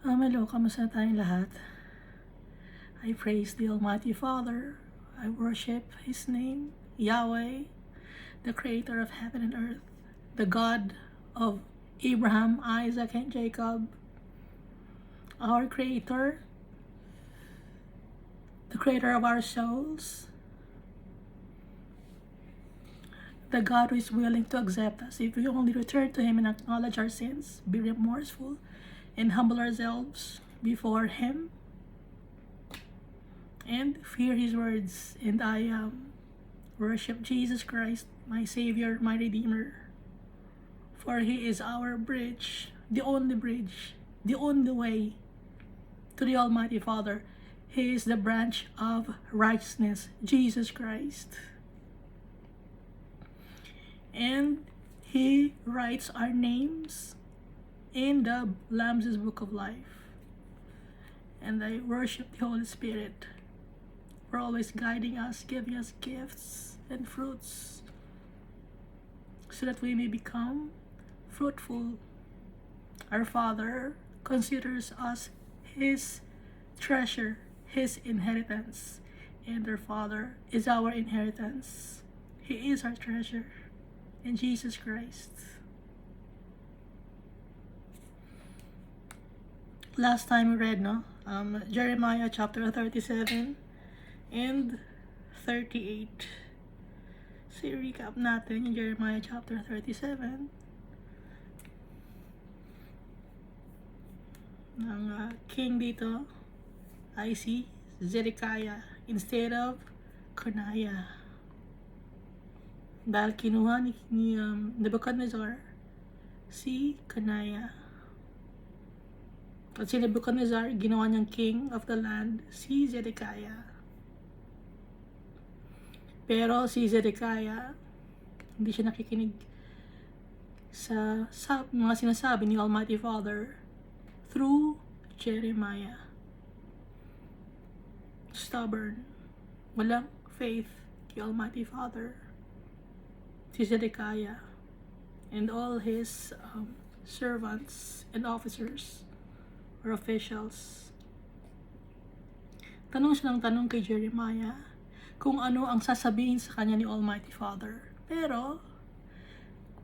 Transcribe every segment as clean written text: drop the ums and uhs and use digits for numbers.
Hello, kamusta tayong lahat? I praise the Almighty Father. I worship His name, Yahweh, the Creator of heaven and earth, the God of Abraham, Isaac, and Jacob, our Creator, the Creator of our souls, the God who is willing to accept us if we only return to Him and acknowledge our sins, be remorseful, and humble ourselves before Him, and fear His words. And I worship Jesus Christ, my Savior, my Redeemer, for He is our bridge, the only way to the Almighty Father. He is the branch of righteousness, Jesus Christ. And He writes our names in the Lamb's Book of Life. And I worship the Holy Spirit for always guiding us, giving us gifts and fruits, so that we may become fruitful. Our Father considers us His treasure, His inheritance, and our Father is our inheritance. He is our treasure in Jesus Christ. Last time we read, Jeremiah chapter 37 and 38. So i-recap natin yung Jeremiah chapter 37 ng king dito ay si Zedekiah instead of Coniah, dahil kinuha ni Nebuchadnezzar si Coniah, at si Nebuchadnezzar ginawa niyang king of the land si Zedekiah. Pero si Zedekiah hindi siya nakikinig sa mga sinasabi ni Almighty Father through Jeremiah. Stubborn, walang faith kay Almighty Father si Zedekiah and all his servants and officers or officials. Tanong siya ng tanong kay Jeremiah kung ano ang sasabihin sa kanya ni Almighty Father. Pero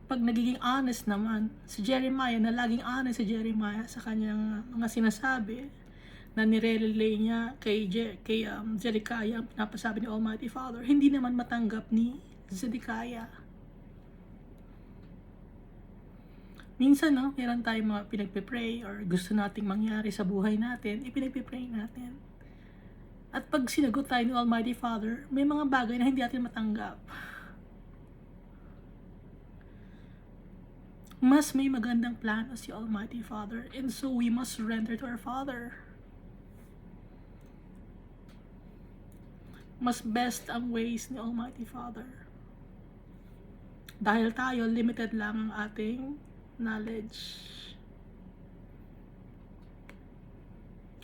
pag nagiging honest naman si Jeremiah, na laging honest si Jeremiah sa kanyang mga sinasabi na nire-relay niya kay Zedekiah ang pinapasabi ni Almighty Father, hindi naman matanggap ni Zedekiah. Minsan, meron tayong mga pinagpe-pray or gusto nating mangyari sa buhay natin, ipinagpe-pray natin. At pag sinagot tayo ni Almighty Father, may mga bagay na hindi natin matanggap. Mas may magandang plano si Almighty Father, and so we must surrender to our Father. Mas best ang ways ni Almighty Father. Dahil tayo, limited lang ang ating knowledge.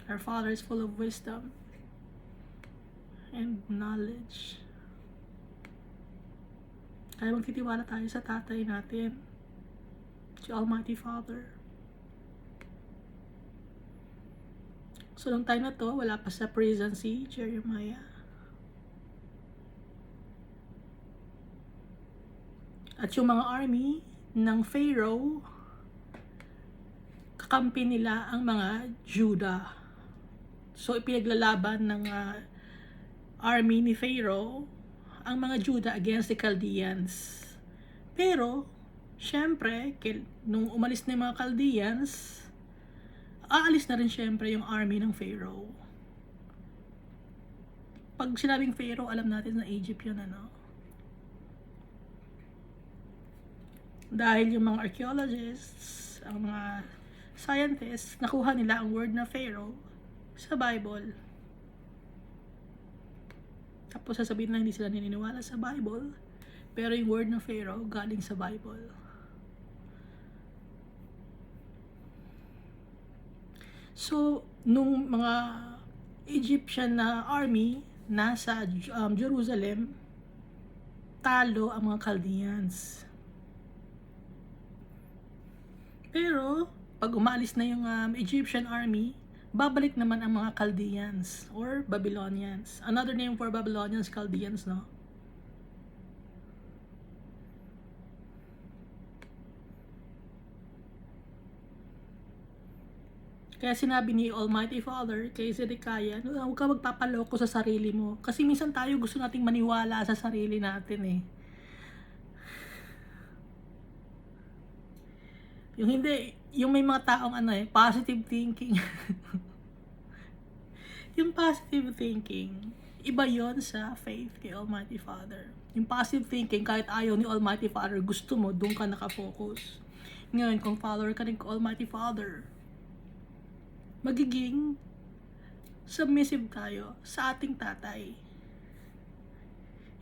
Our Father is full of wisdom and knowledge. Kaya magtitiwala tayo sa tatay natin, si Almighty Father. So nung time na to, wala pa sa prison si Jeremiah. At yung mga army ng Pharaoh, kakampi nila ang mga Judah. So ipinaglalaban ng army ni Pharaoh ang mga Judah against the Chaldeans. Pero syempre, nung umalis na yung mga Chaldeans, aalis na rin syempre yung army ng Pharaoh. Pag sinabing Pharaoh, alam natin na Egypt yun, Dahil yung mga archaeologists, ang mga scientists, nakuha nila ang word na Pharaoh sa Bible. Tapos sasabihin lang hindi sila naniniwala sa Bible, pero yung word ng Pharaoh galing sa Bible. So, nung mga Egyptian na army nasa Jerusalem, talo ang mga Chaldeans. Pero pag umalis na yung Egyptian army, babalik naman ang mga Chaldeans or Babylonians. Another name for Babylonians, Chaldeans, no? Kaya sinabi ni Almighty Father kay Zedekiah, huwag ka magpapaloko sa sarili mo. Kasi minsan tayo gusto nating maniwala sa sarili natin eh. Yung hindi, yung may mga taong positive thinking. Yung positive thinking, iba yon sa faith kay Almighty Father. Yung positive thinking, kahit ayaw ni Almighty Father, gusto mo, doon ka nakafocus. Ngayon, kung follower ka rin kay Almighty Father, magiging submissive tayo sa ating tatay.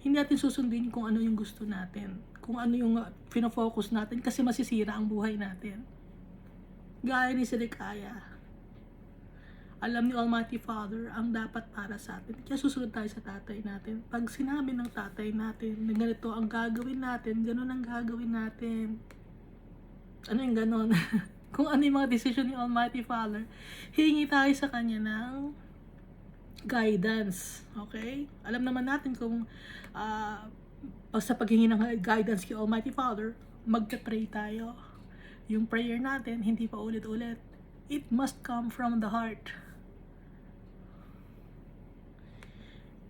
Hindi natin susundin kung ano yung gusto natin, kung ano yung pinafocus natin, kasi masisira ang buhay natin. Gaya ni Zedekiah, alam ni Almighty Father ang dapat para sa atin, kaya susunod tayo sa tatay natin. Pag sinabi ng tatay natin na ganito ang gagawin natin, ganun ang gagawin natin. Ano yung ganun? Kung ano yung mga decision ni Almighty Father, hihingi tayo sa Kanya ng guidance. Okay? Alam naman natin kung sa paghingi ng guidance kay Almighty Father, magpe-pray tayo. Yung prayer natin, hindi pa ulit-ulit. It must come from the heart.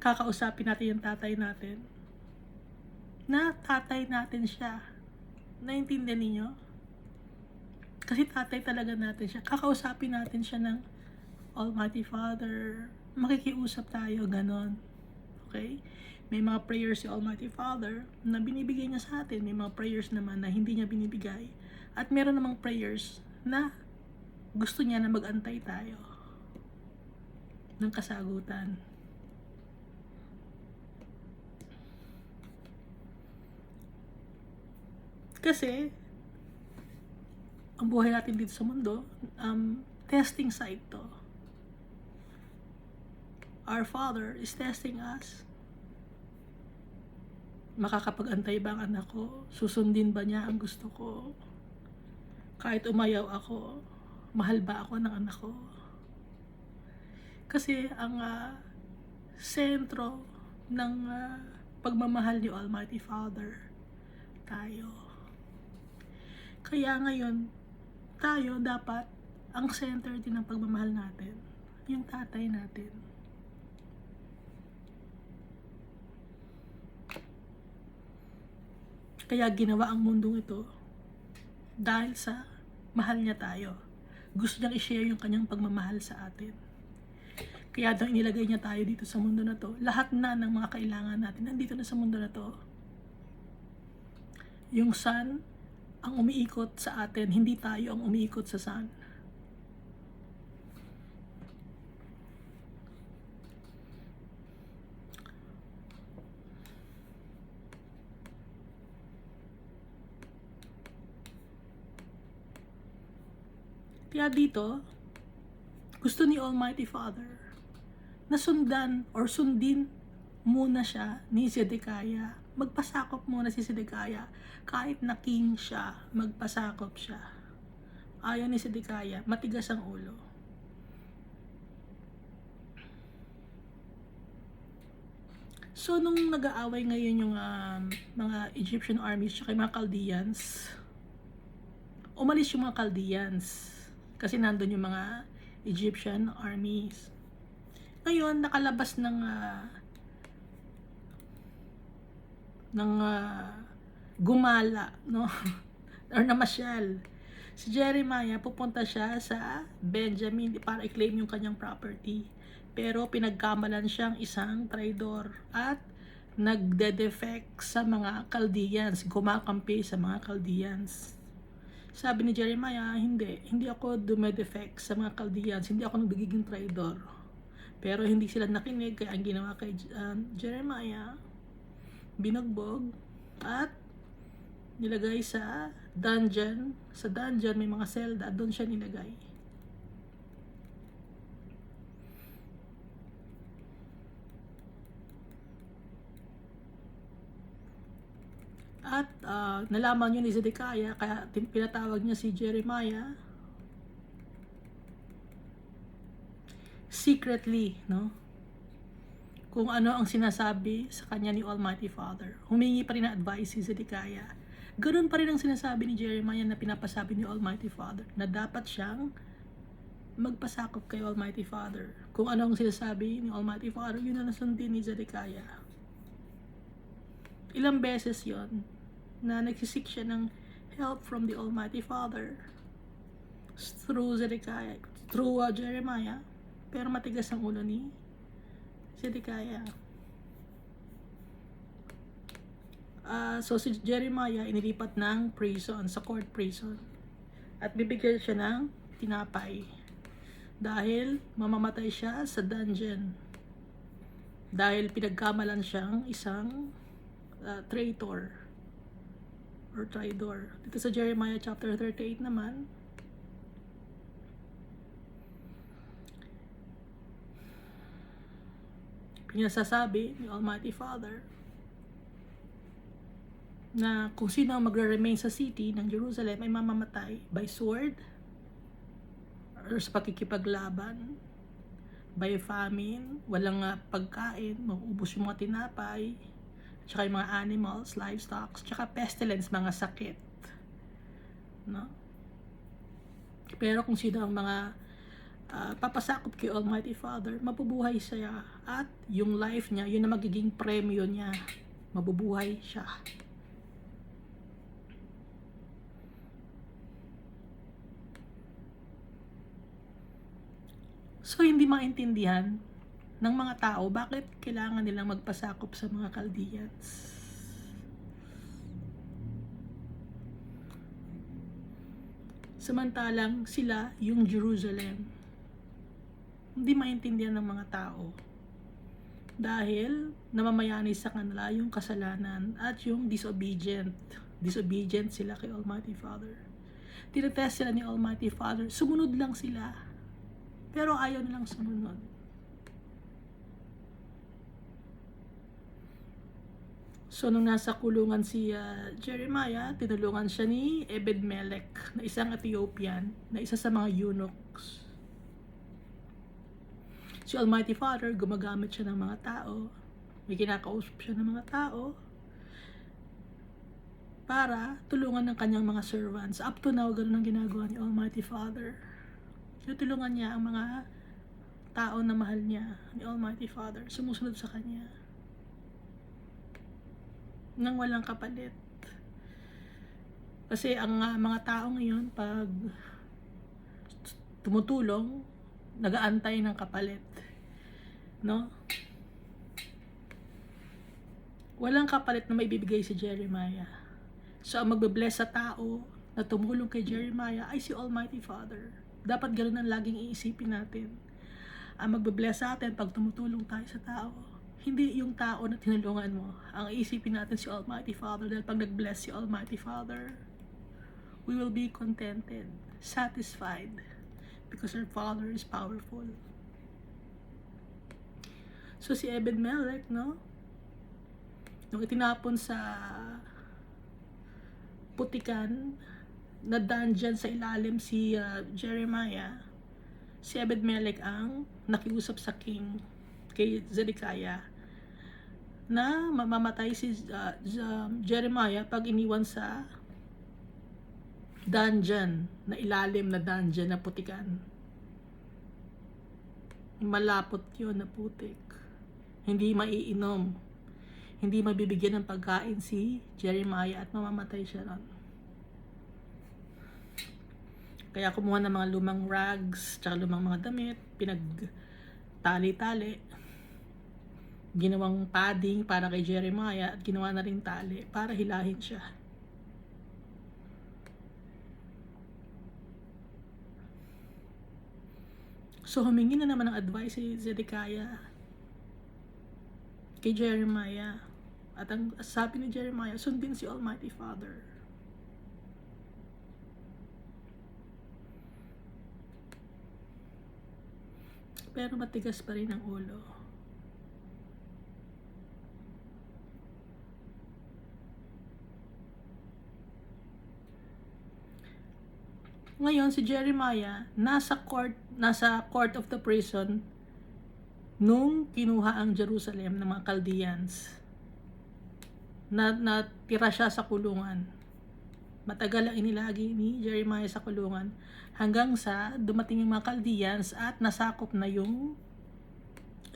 Kakausapin natin yung tatay natin. Na tatay natin siya. Naintindihan ninyo? Kasi tatay talaga natin siya. Kakausapin natin siya ng Almighty Father. Makikiusap tayo, ganon. Okay? May mga prayers si Almighty Father na binibigay niya sa atin. May mga prayers naman na hindi niya binibigay. At meron namang prayers na gusto niya na mag-antay tayo ng kasagutan. Kasi ang buhay natin dito sa mundo, testing site to. Our Father is testing us. Makakapag-antay ba ang anak ko? Susundin ba niya ang gusto ko? Kahit umayaw ako, mahal ba ako ng anak ko? Kasi ang sentro ng pagmamahal ni Almighty Father, tayo. Kaya ngayon, tayo dapat ang center din ng pagmamahal natin, yung tatay natin. Kaya ginawa ang mundong ito dahil sa mahal niya tayo. Gusto niyang i-share yung kanyang pagmamahal sa atin. Kaya nang inilagay niya tayo dito sa mundo na to, lahat na ng mga kailangan natin nandito na sa mundo na to. Yung sun ang umiikot sa atin, hindi tayo ang umiikot sa sun. Kaya dito, gusto ni Almighty Father na sundan or sundin muna siya ni Zedekiah. Magpasakop muna si Zedekiah. Kahit na king siya, magpasakop siya. Ayaw ni Zedekiah, matigas ang ulo. So, nung nag-aaway ngayon yung mga Egyptian armies at mga Chaldeans, umalis yung mga Chaldeans. Kasi nandun yung mga Egyptian armies. Ngayon, nakalabas ng gumala, no? Or namasyal. Si Jeremiah, pupunta siya sa Benjamin para i-claim yung kanyang property. Pero pinagkamalan siyang isang traidor at nagde-defect sa mga Chaldeans, kumakampi sa mga Chaldeans. Sabi ni Jeremiah, hindi ako dumedefect sa mga Chaldeans, hindi ako nagiging traidor. Pero hindi sila nakinig, kaya ang ginawa kay Jeremiah, binugbog at nilagay sa dungeon. Sa dungeon may mga selda, doon siya nilagay. At nalaman yun ni Zedekiah, kaya pinatawag niya si Jeremiah secretly, no? Kung ano ang sinasabi sa kanya ni Almighty Father. Humingi pa rin ng advice si Zedekiah. Ganoon pa rin ang sinasabi ni Jeremiah na pinapasabi ni Almighty Father na dapat siyang magpasakop kay Almighty Father. Kung ano ang sinasabi ni Almighty Father, yun ang nasundin ni Zedekiah. Ilang beses yon na nagsisik siya ng help from the Almighty Father through Zedekiah, through Jeremiah, pero matigas ang ulo ni Zedekiah. So si Jeremiah inilipat ng prison, sa court prison, at bibigyan siya ng tinapay dahil mamamatay siya sa dungeon dahil pinagkamalan siyang isang traitor or traitor. Dito sa Jeremiah chapter 38 naman, pinasasabi ni Almighty Father na kung sino ang magre-remain sa city ng Jerusalem ay mamamatay by sword or sa pakikipaglaban, by famine, walang pagkain, mauubos yung mga tinapay, tsaka yung mga animals, livestock, tsaka pestilence, mga sakit, no? Pero kung sino ang mga papasakop kay Almighty Father, mabubuhay siya, at yung life niya, yun na magiging premyo niya, mabubuhay siya. So hindi maintindihan ng mga tao bakit kailangan nilang magpasakop sa mga Chaldeans. Samantalang sila yung Jerusalem. Hindi maintindihan ng mga tao dahil namamayani sa kanila yung kasalanan at yung disobedient sila kay Almighty Father. Tinetest sila ni Almighty Father, sumunod lang sila, pero ayaw nilang sumunod. So nung nasa kulungan si Jeremiah, tinulungan siya ni Ebed-Melech na isang Ethiopian, na isa sa mga eunuchs. Si Almighty Father, gumagamit siya ng mga tao, may kinakausap siya ng mga tao para tulungan ng kanyang mga servants. Up to now, ganun ang ginagawa ni Almighty Father. Tinutulungan niya ang mga tao na mahal niya ni Almighty Father, sumusunod sa kanya nang walang kapalit. Kasi ang mga tao ngayon, pag tumutulong, nag-aantay ng kapalit, no? Walang kapalit na maibibigay si Jeremiah. So ang magbe-bless sa tao na tumulong kay Jeremiah ay si Almighty Father. Dapat ganoon ang laging iisipin natin. Ang magbe-bless sa atin pag tumutulong tayo sa tao, hindi yung tao na tinulungan mo. Ang iisipin natin si Almighty Father, dahil pag nag-bless si Almighty Father, we will be contented, satisfied, because our Father is powerful. So si Ebed-Melech, no? Nung itinapon sa putikan na dungeon sa ilalim si Jeremiah, si Ebed-Melech ang nakiusap sa king kay Zedekiah na mamamatay si Jeremiah pag iniwan sa dungeon, na ilalim na dungeon na putikan. Malapot yun na putik, hindi maiinom, hindi mabibigyan ng pagkain si Jeremiah, at mamamatay siya ron. Kaya kumuha ng mga lumang rags tsaka lumang mga damit, pinagtali-tali, ginawang padding para kay Jeremiah, at ginawa na rin tali para hilahin siya. So humingi na naman ng advice si Zedekiah kay Jeremiah, at ang sabi ni Jeremiah, sundin si Almighty Father. Pero matigas pa rin ang ulo. Ngayon si Jeremiah nasa court of the prison, nung kinuha ang Jerusalem ng mga Chaldeans, natira siya sa kulungan. Matagal ang inilagi ni Jeremiah sa kulungan hanggang sa dumating yung mga Chaldeans at nasakop na yung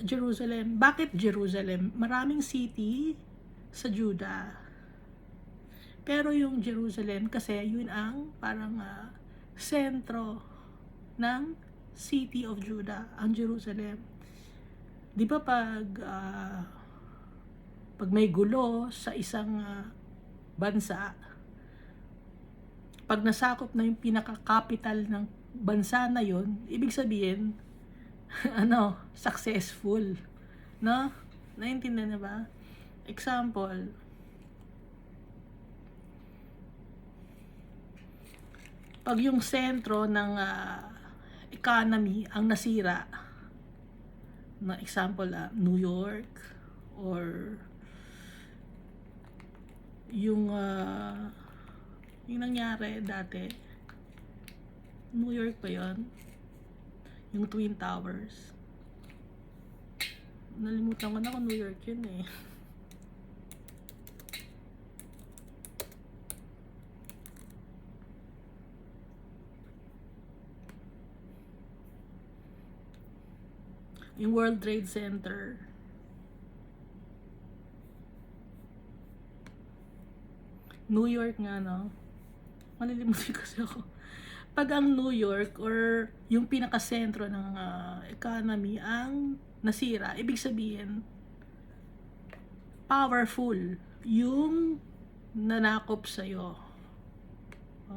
Jerusalem. Bakit Jerusalem? Maraming city sa Judah. Pero yung Jerusalem kasi yun ang parang sentro ng city of Judah, ang Jerusalem. Di ba pag may gulo sa isang bansa, pag nasakop na yung pinaka-capital ng bansa na yon, ibig sabihin, successful. No? Naintindihan na ba? Example, pag yung sentro ng economy ang nasira, na example, New York, or yung nangyari dati, New York pa yon, yung Twin Towers. Nalimutan ko na kung New York yun eh. Yung World Trade Center. New York nga, no? Malilimutin kasi ako. Pag ang New York or yung pinakasentro ng economy ang nasira, ibig sabihin, powerful yung nanakop sa'yo.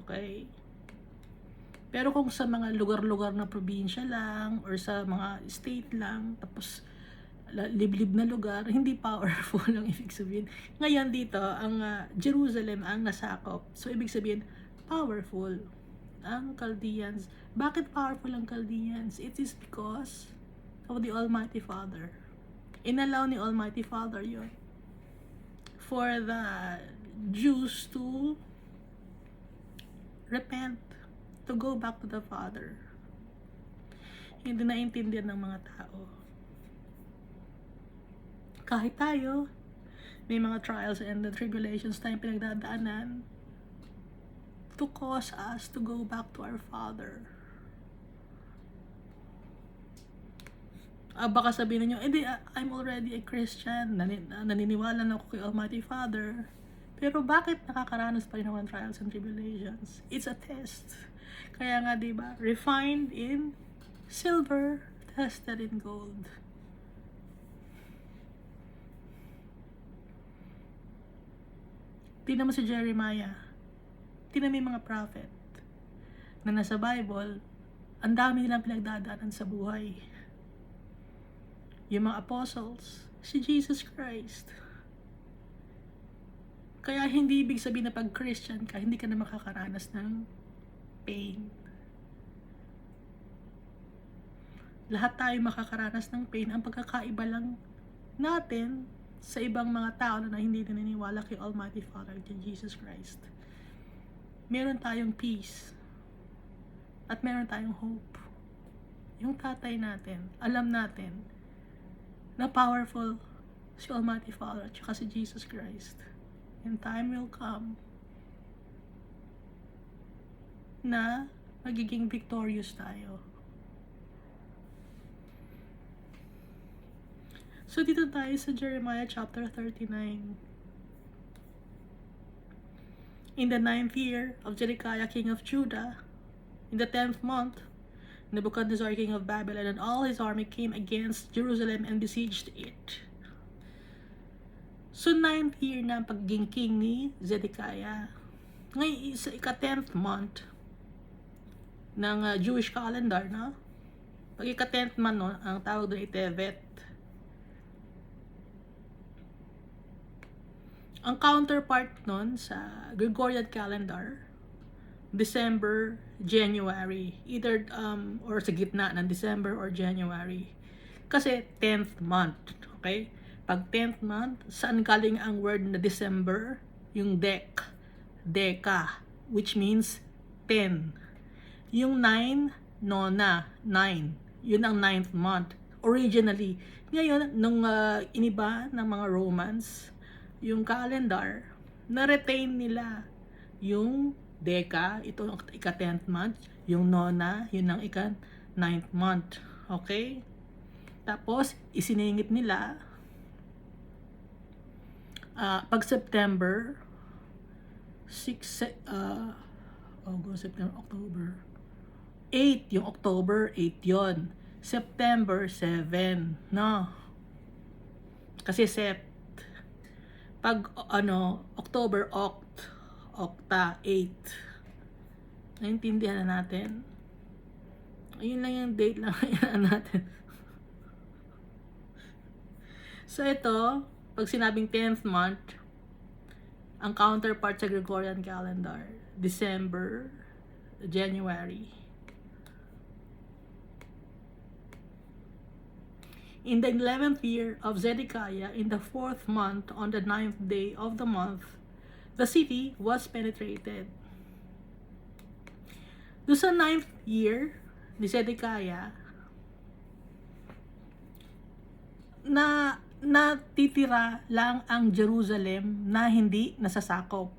Okay? Pero kung sa mga lugar-lugar na probinsya lang or sa mga state lang, tapos liblib na lugar, hindi powerful ang ibig sabihin. Ngayon dito, ang Jerusalem ang nasakop. So ibig sabihin, powerful ang Chaldeans. Bakit powerful ang Chaldeans? It is because of the Almighty Father. Inallow ni Almighty Father yun for the Jews to repent, to go back to the Father. Hindi naintindihan ng mga tao. Kahit tayo, may mga trials and the tribulations tayong pinagdadaanan to cause us to go back to our Father. Baka sabihin niyo, I'm already a Christian, naniniwala na ako kay Almighty Father. Pero bakit nakakaranas pa rin ng trials and tribulations? It's a test. Kaya nga, diba, refined in silver, tested in gold. Tingnan mo si Jeremiah. Tingnan mo yung mga prophet na nasa Bible, ang dami nilang pinagdadaanan sa buhay. Yung mga apostles, si Jesus Christ. Kaya hindi ibig sabihin na pag Christian ka, hindi ka na makakaranas ng pain. Lahat tayo makakaranas ng pain. Ang pagkakaiba lang natin sa ibang mga tao na hindi naniniwala kay Almighty Father, kay Jesus Christ. Meron tayong peace. At meron tayong hope. Yung tatay natin, alam natin na powerful si Almighty Father at saka si Jesus Christ. And time will come na magiging victorious tayo. So dito tayo sa Jeremiah chapter 39. In the 9th year of Zedekiah king of Judah, in the 10th month, Nebuchadnezzar king of Babylon and all his army came against Jerusalem and besieged it. So 9th year na ang pagiging king ni Zedekiah. Ngayon sa ika-10th month ng Jewish calendar, no? Pag ika-10th month, no, ang tawag doon ay Tevet. Ang counterpart nun sa Gregorian calendar, December, January, either or sa gitna ng December or January. Kasi 10th month, okay? Pag 10th month, saan galing ang word na December? Yung deka, which means 10. Yung 9, nona, 9. Yun ang 9th month originally. Ngayon, nung iniba ng mga Romans, yung calendar, na-retain nila yung Deka, ito ang ika-10th month, yung Nona, yun ang ika-9th month. Okay? Tapos, isiningit nila, pag September, 6, August, September, October, 8, yung October, 8 yon. September, 7, no? Kasi pag October, Octa, 8. Naintindihan na natin. Ayun lang yung date lang natin. So ito, pag sinabing 10th month, ang counterpart sa Gregorian calendar, December, January. In the 11th year of Zedekiah, in the 4th month, on the 9th day of the month, the city was penetrated. Doon sa 9th year ni Zedekiah, na natitira lang ang Jerusalem na hindi nasasakop.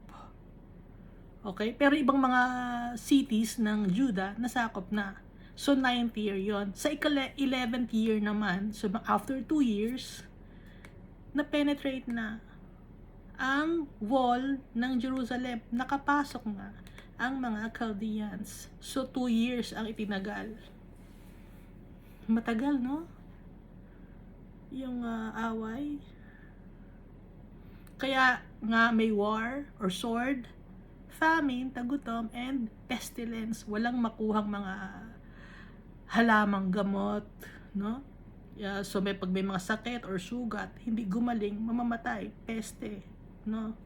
Okay? Pero ibang mga cities ng Judah nasakop na. So 9th year yon. Sa 11th year naman, so after 2 years, na-penetrate na ang wall ng Jerusalem. Nakapasok na ang mga Chaldeans. So 2 years ang itinagal. Matagal, no? Yung away. Kaya nga may war or sword, famine, tagutom, and pestilence. Walang makuhang mga halamang gamot, no? So pag may mga sakit or sugat, hindi gumaling, mamamatay, peste, no?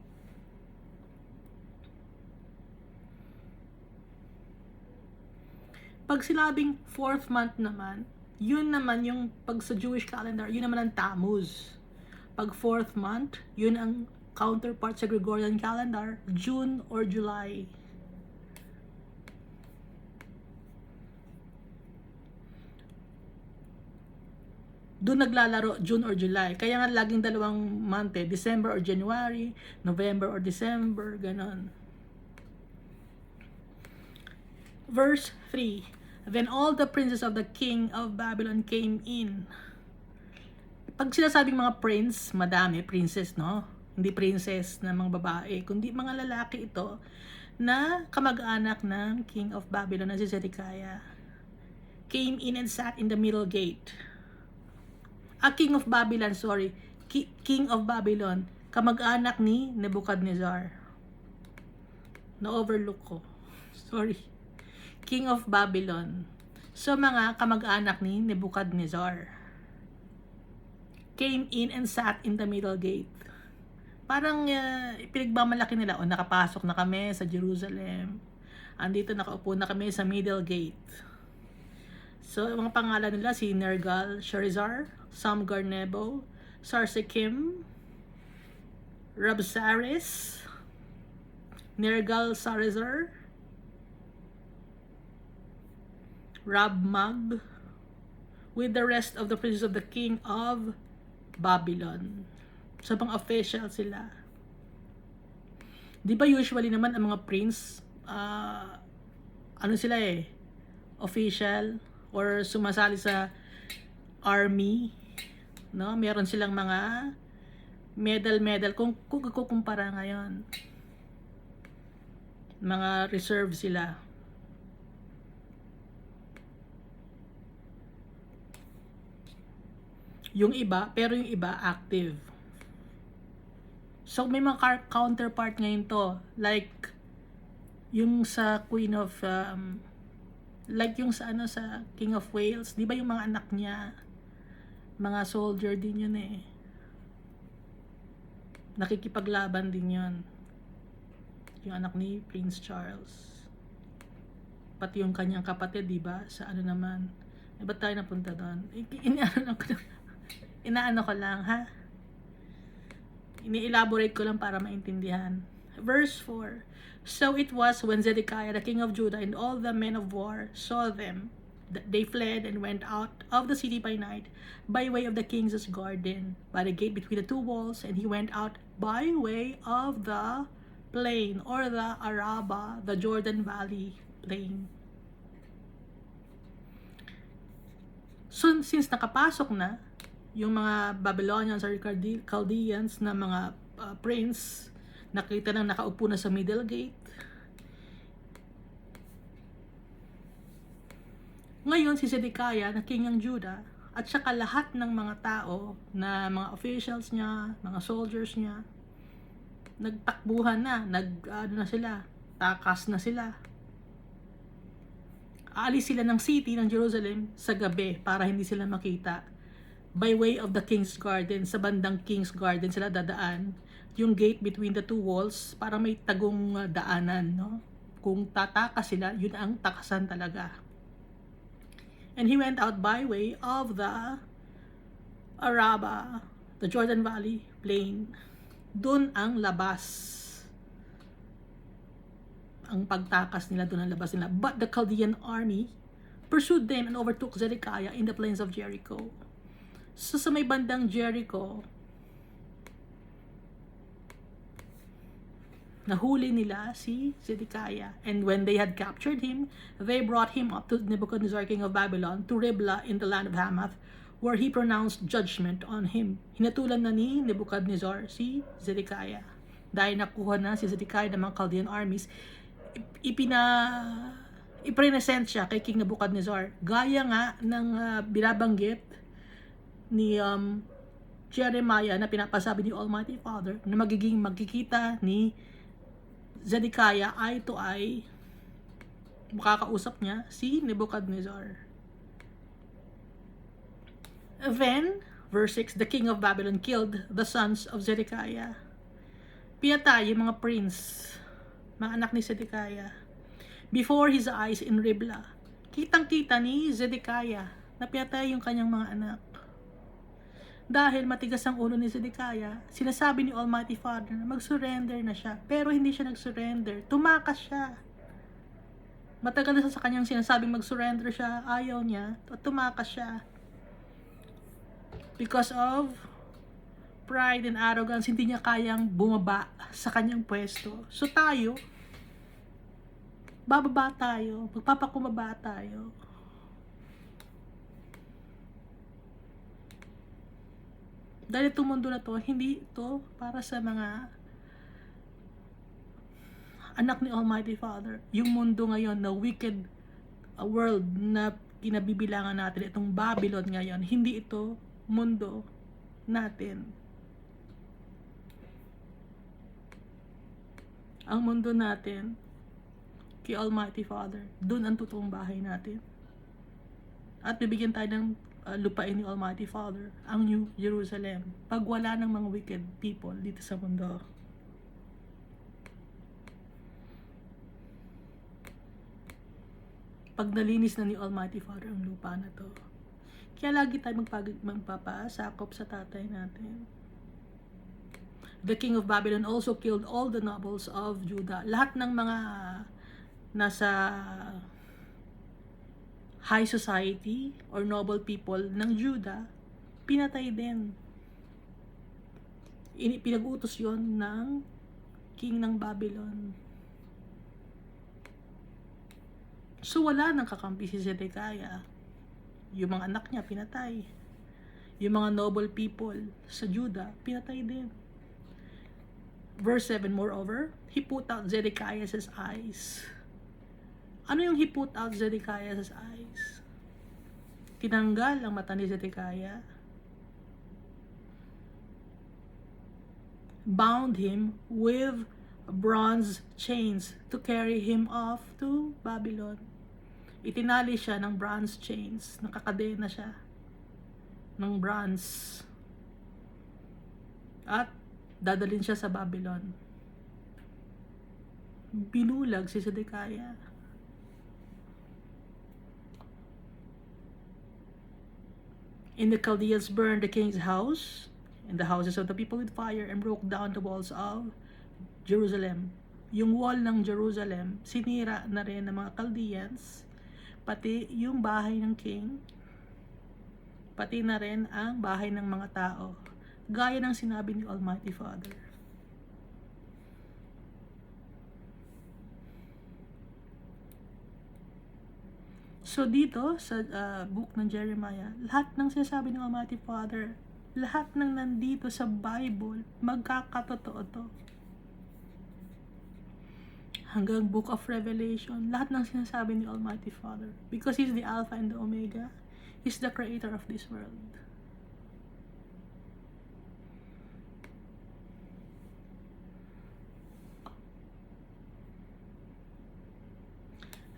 Pag sinabing 4th month naman, yun naman yung pag sa Jewish calendar, yun naman ang Tammuz. Pag 4th month, yun ang counterpart sa Gregorian calendar, June or July. Doon naglalaro June or July. Kaya nga laging dalawang month December or January, November or December, ganon. Verse 3. Then all the princes of the king of Babylon came in. Pag sinasabing mga prince, madami, princess, no? Hindi princess na mga babae, kundi mga lalaki ito na kamag-anak ng king of Babylon na si Zedekiah. Came in and sat in the middle gate. King of Babylon, sorry. King of Babylon, kamag-anak ni Nebuchadnezzar. Na-overlook ko. Sorry. King of Babylon. So, mga kamag-anak ni Nebuchadnezzar came in and sat in the middle gate. Parang pinagmamalaki nila, nakapasok na kami sa Jerusalem. Andito nakaupo na kami sa middle gate. So, mga pangalan nila si Nergal-Sharezer, Samgar-Nebo, Sarsekim, Rabsaris, Nergal-Sharezer, Rabmag, with the rest of the princes of the king of Babylon. So, mga official sila. Di ba usually naman ang mga prince, ano sila official or sumasali sa army, no? Meron silang mga medal kung kukumpara ngayon. Mga reserve sila. Yung iba, pero yung iba active. So may mga counterpart ngayon to, like yung sa Queen of like yung sa sa King of Wales, 'di ba yung mga anak niya mga soldier din yun nakikipaglaban din yun, yung anak ni Prince Charles, pati yung kanyang kapatid, 'di ba, sa naman, ba't tayo napunta doon? Inaano ko lang, ha? Ini-elaborate ko lang para maintindihan. Verse 4. So it was when Zedekiah, the king of Judah, and all the men of war saw them, They fled and went out of the city by night, by way of the king's garden, by the gate between the two walls, and he went out by way of the plain, or the Araba, the Jordan Valley plain. So, since nakapasok na yung mga Babylonians or Chaldeans na mga prince, nakita nang nakaupo na sa middle gate. Ngayon si Zedekiah na king ng Judah at saka lahat ng mga tao na mga officials niya, mga soldiers niya, nagtakbuhan na, takas na sila. Aalis sila ng city ng Jerusalem sa gabi para hindi sila makita. By way of the King's Garden, sa bandang King's Garden sila dadaan. Yung gate between the two walls, para may tagong daanan, no? Kung tatakas sila, yun ang takasan talaga. And he went out by way of the Araba, the Jordan Valley plain. Doon ang labas. Ang pagtakas nila, doon ang labas nila. But the Chaldean army pursued them and overtook Zedekiah in the plains of Jericho. So sa may bandang Jericho, nahuli nila si Zedekiah. And when they had captured him, they brought him up to Nebuchadnezzar, king of Babylon, to Riblah in the land of Hamath, where he pronounced judgment on him. Hinatulan na ni Nebuchadnezzar si Zedekiah. Dahil nakuha na si Zedekiah ng mga Chaldean armies, ipresent siya kay King Nebuchadnezzar. Gaya nga ng binabanggit ni Jeremiah na pinapasabi ni Almighty Father na magkikita ni Zedekiah eye to eye, makakausap niya si Nebuchadnezzar. Then, verse 6, the king of Babylon killed the sons of Zedekiah. Pinatay yung mga prince, mga anak ni Zedekiah, before his eyes in Riblah. Kitang-kita ni Zedekiah na pinatay yung kanyang mga anak. Dahil matigas ang ulo ni Zedekiah, sinasabi ni Almighty Father na mag-surrender na siya. Pero hindi siya nag-surrender. Tumakas siya. Matagal na sa kanyang sinasabing mag-surrender siya. Ayaw niya. At tumakas siya. Because of pride and arrogance, hindi niya kayang bumaba sa kanyang pwesto. So tayo, bababa tayo. Magpapakumaba tayo. Dahil itong mundo na to, hindi ito para sa mga anak ni Almighty Father. Yung mundo ngayon na wicked world na kinabibilangan natin, itong Babylon ngayon, hindi ito mundo natin. Ang mundo natin, kay Almighty Father, doon ang totoong bahay natin. At bibigyan tayo ng lupain ni Almighty Father, ang New Jerusalem, pag wala ng mga wicked people dito sa mundo. Pag nalinis na ni Almighty Father ang lupa na to. Kaya lagi tayo magpapasakop sa tatay natin. The king of Babylon also killed all the nobles of Judah. Lahat ng mga nasa high society or noble people ng Judah, pinatay din. Pinag-utos yon ng king ng Babylon. So wala nang kakampi si Zedekiah. Yung mga anak niya pinatay. Yung mga noble people sa Judah, pinatay din. Verse 7, moreover, he put out Zedekiah's eyes. Ano yung he put out Zedekiah's eyes? Tinanggal ang mata ni Zedekiah. Bound him with bronze chains to carry him off to Babylon. Itinali siya ng bronze chains. Nakakadena siya ng bronze. At dadalhin siya sa Babylon. Binulag si Zedekiah. And the Chaldeans burned the king's house and the houses of the people with fire and broke down the walls of Jerusalem. Yung wall ng Jerusalem, sinira na rin ng mga Chaldeans. pati yung bahay ng king, pati na rin ang bahay ng mga tao, gaya ng sinabi ni Almighty Father. So dito sa book ng Jeremiah, lahat ng sinasabi ng Almighty Father, lahat ng nandito sa Bible, magkakatotoo to. Hanggang book of Revelation, lahat ng sinasabi ni Almighty Father. Because He's the Alpha and the Omega, He's the creator of this world.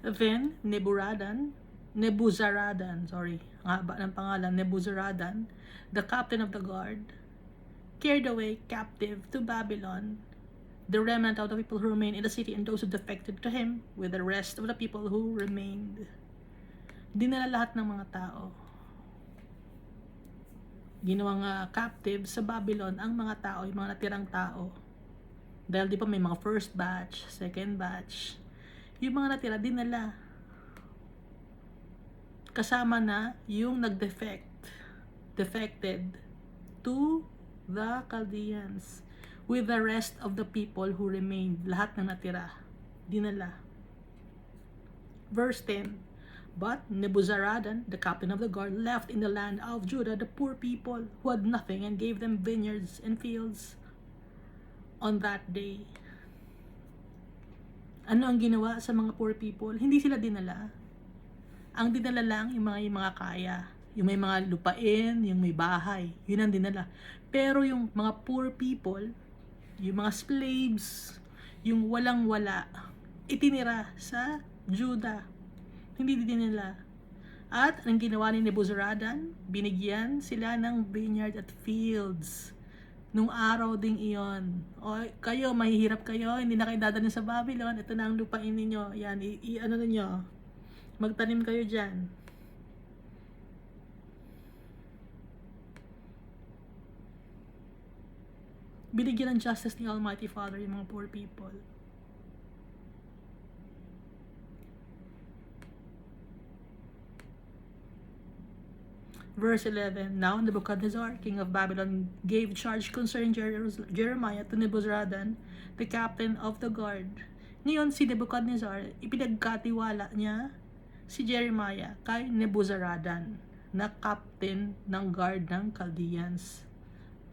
Then, Nebuzaradan, sorry, ang haba ng pangalan, Nebuzaradan, the captain of the guard, carried away captive to Babylon the remnant of the people who remained in the city and those who defected to him with the rest of the people who remained. Dinala lahat ng mga tao. Ginawang captive sa Babylon ang mga tao, yung mga natirang tao. Dahil di pa may mga first batch, second batch. Yung mga natira, dinala. Kasama na yung defected to the Chaldeans with the rest of the people who remained. Lahat na natira, dinala. Verse 10, but Nebuzaradan, the captain of the guard, left in the land of Judah the poor people who had nothing and gave them vineyards and fields on that day. Ano ang ginawa sa mga poor people? Hindi sila dinala. Ang dinala lang yung mga kaya. Yung may mga lupain, yung may bahay. Yun ang dinala. Pero yung mga poor people, yung mga slaves, yung walang-wala, itinira sa Judah. Hindi dinala. At ang ginawa ni Nebuzaradan, binigyan sila ng vineyard at fields. Nung araw ding iyon. O, kayo, mahihirap kayo, hindi na kayo dadalhin sa Babylon, ito na ang lupain ninyo. Yan, ano ninyo, magtanim kayo dyan. Binigyan ng justice ni Almighty Father yung mga poor people. Verse 11, now Nebuchadnezzar, king of Babylon, gave charge concerning Jeremiah to Nebuzaradan, the captain of the guard. Ngayon, si Nebuchadnezzar, ipinagkatiwala niya si Jeremiah kay Nebuzaradan, na captain ng guard ng Chaldeans.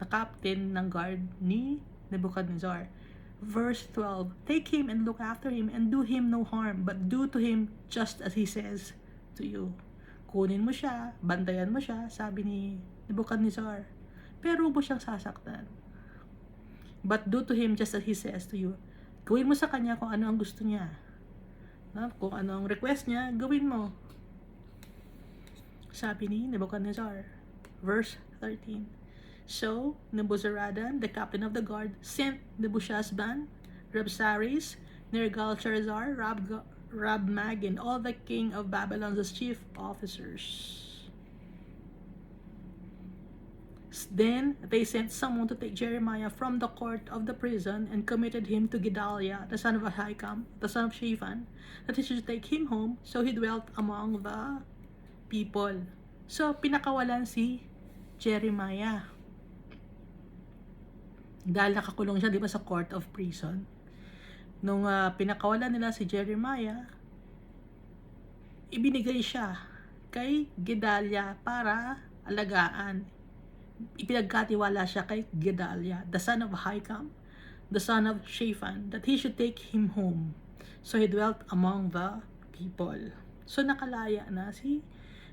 Na captain ng guard ni Nebuchadnezzar. Verse 12, take him and look after him and do him no harm, but do to him just as he says to you. Kunin mo siya, bantayan mo siya, sabi ni Nebuchadnezzar. Pero mo siyang sasaktan. But do to him just as he says to you. Gawin mo sa kanya kung ano ang gusto niya. Kung ano ang request niya, gawin mo. Sabi ni Nebuchadnezzar. Verse 13. So, Nebuzaradan, the captain of the guard, sent Nebuchadnezzar, Rabsaris, Nergal-Sharezer, Rabmag, and all the king of Babylon's chief officers. Then they sent someone to take Jeremiah from the court of the prison and committed him to Gedaliah, the son of Ahikam, the son of Shaphan, that he should take him home, so he dwelt among the people. So, pinakawalan si Jeremiah. Dahil nakakulong siya, di ba, sa court of prison. Nung pinakawalan nila si Jeremiah, ibinigay siya kay Gedaliah para alagaan. Ipinagkatiwala siya kay Gedaliah, the son of Ahikam, the son of Shaphan, that he should take him home. So he dwelt among the people. So nakalaya na si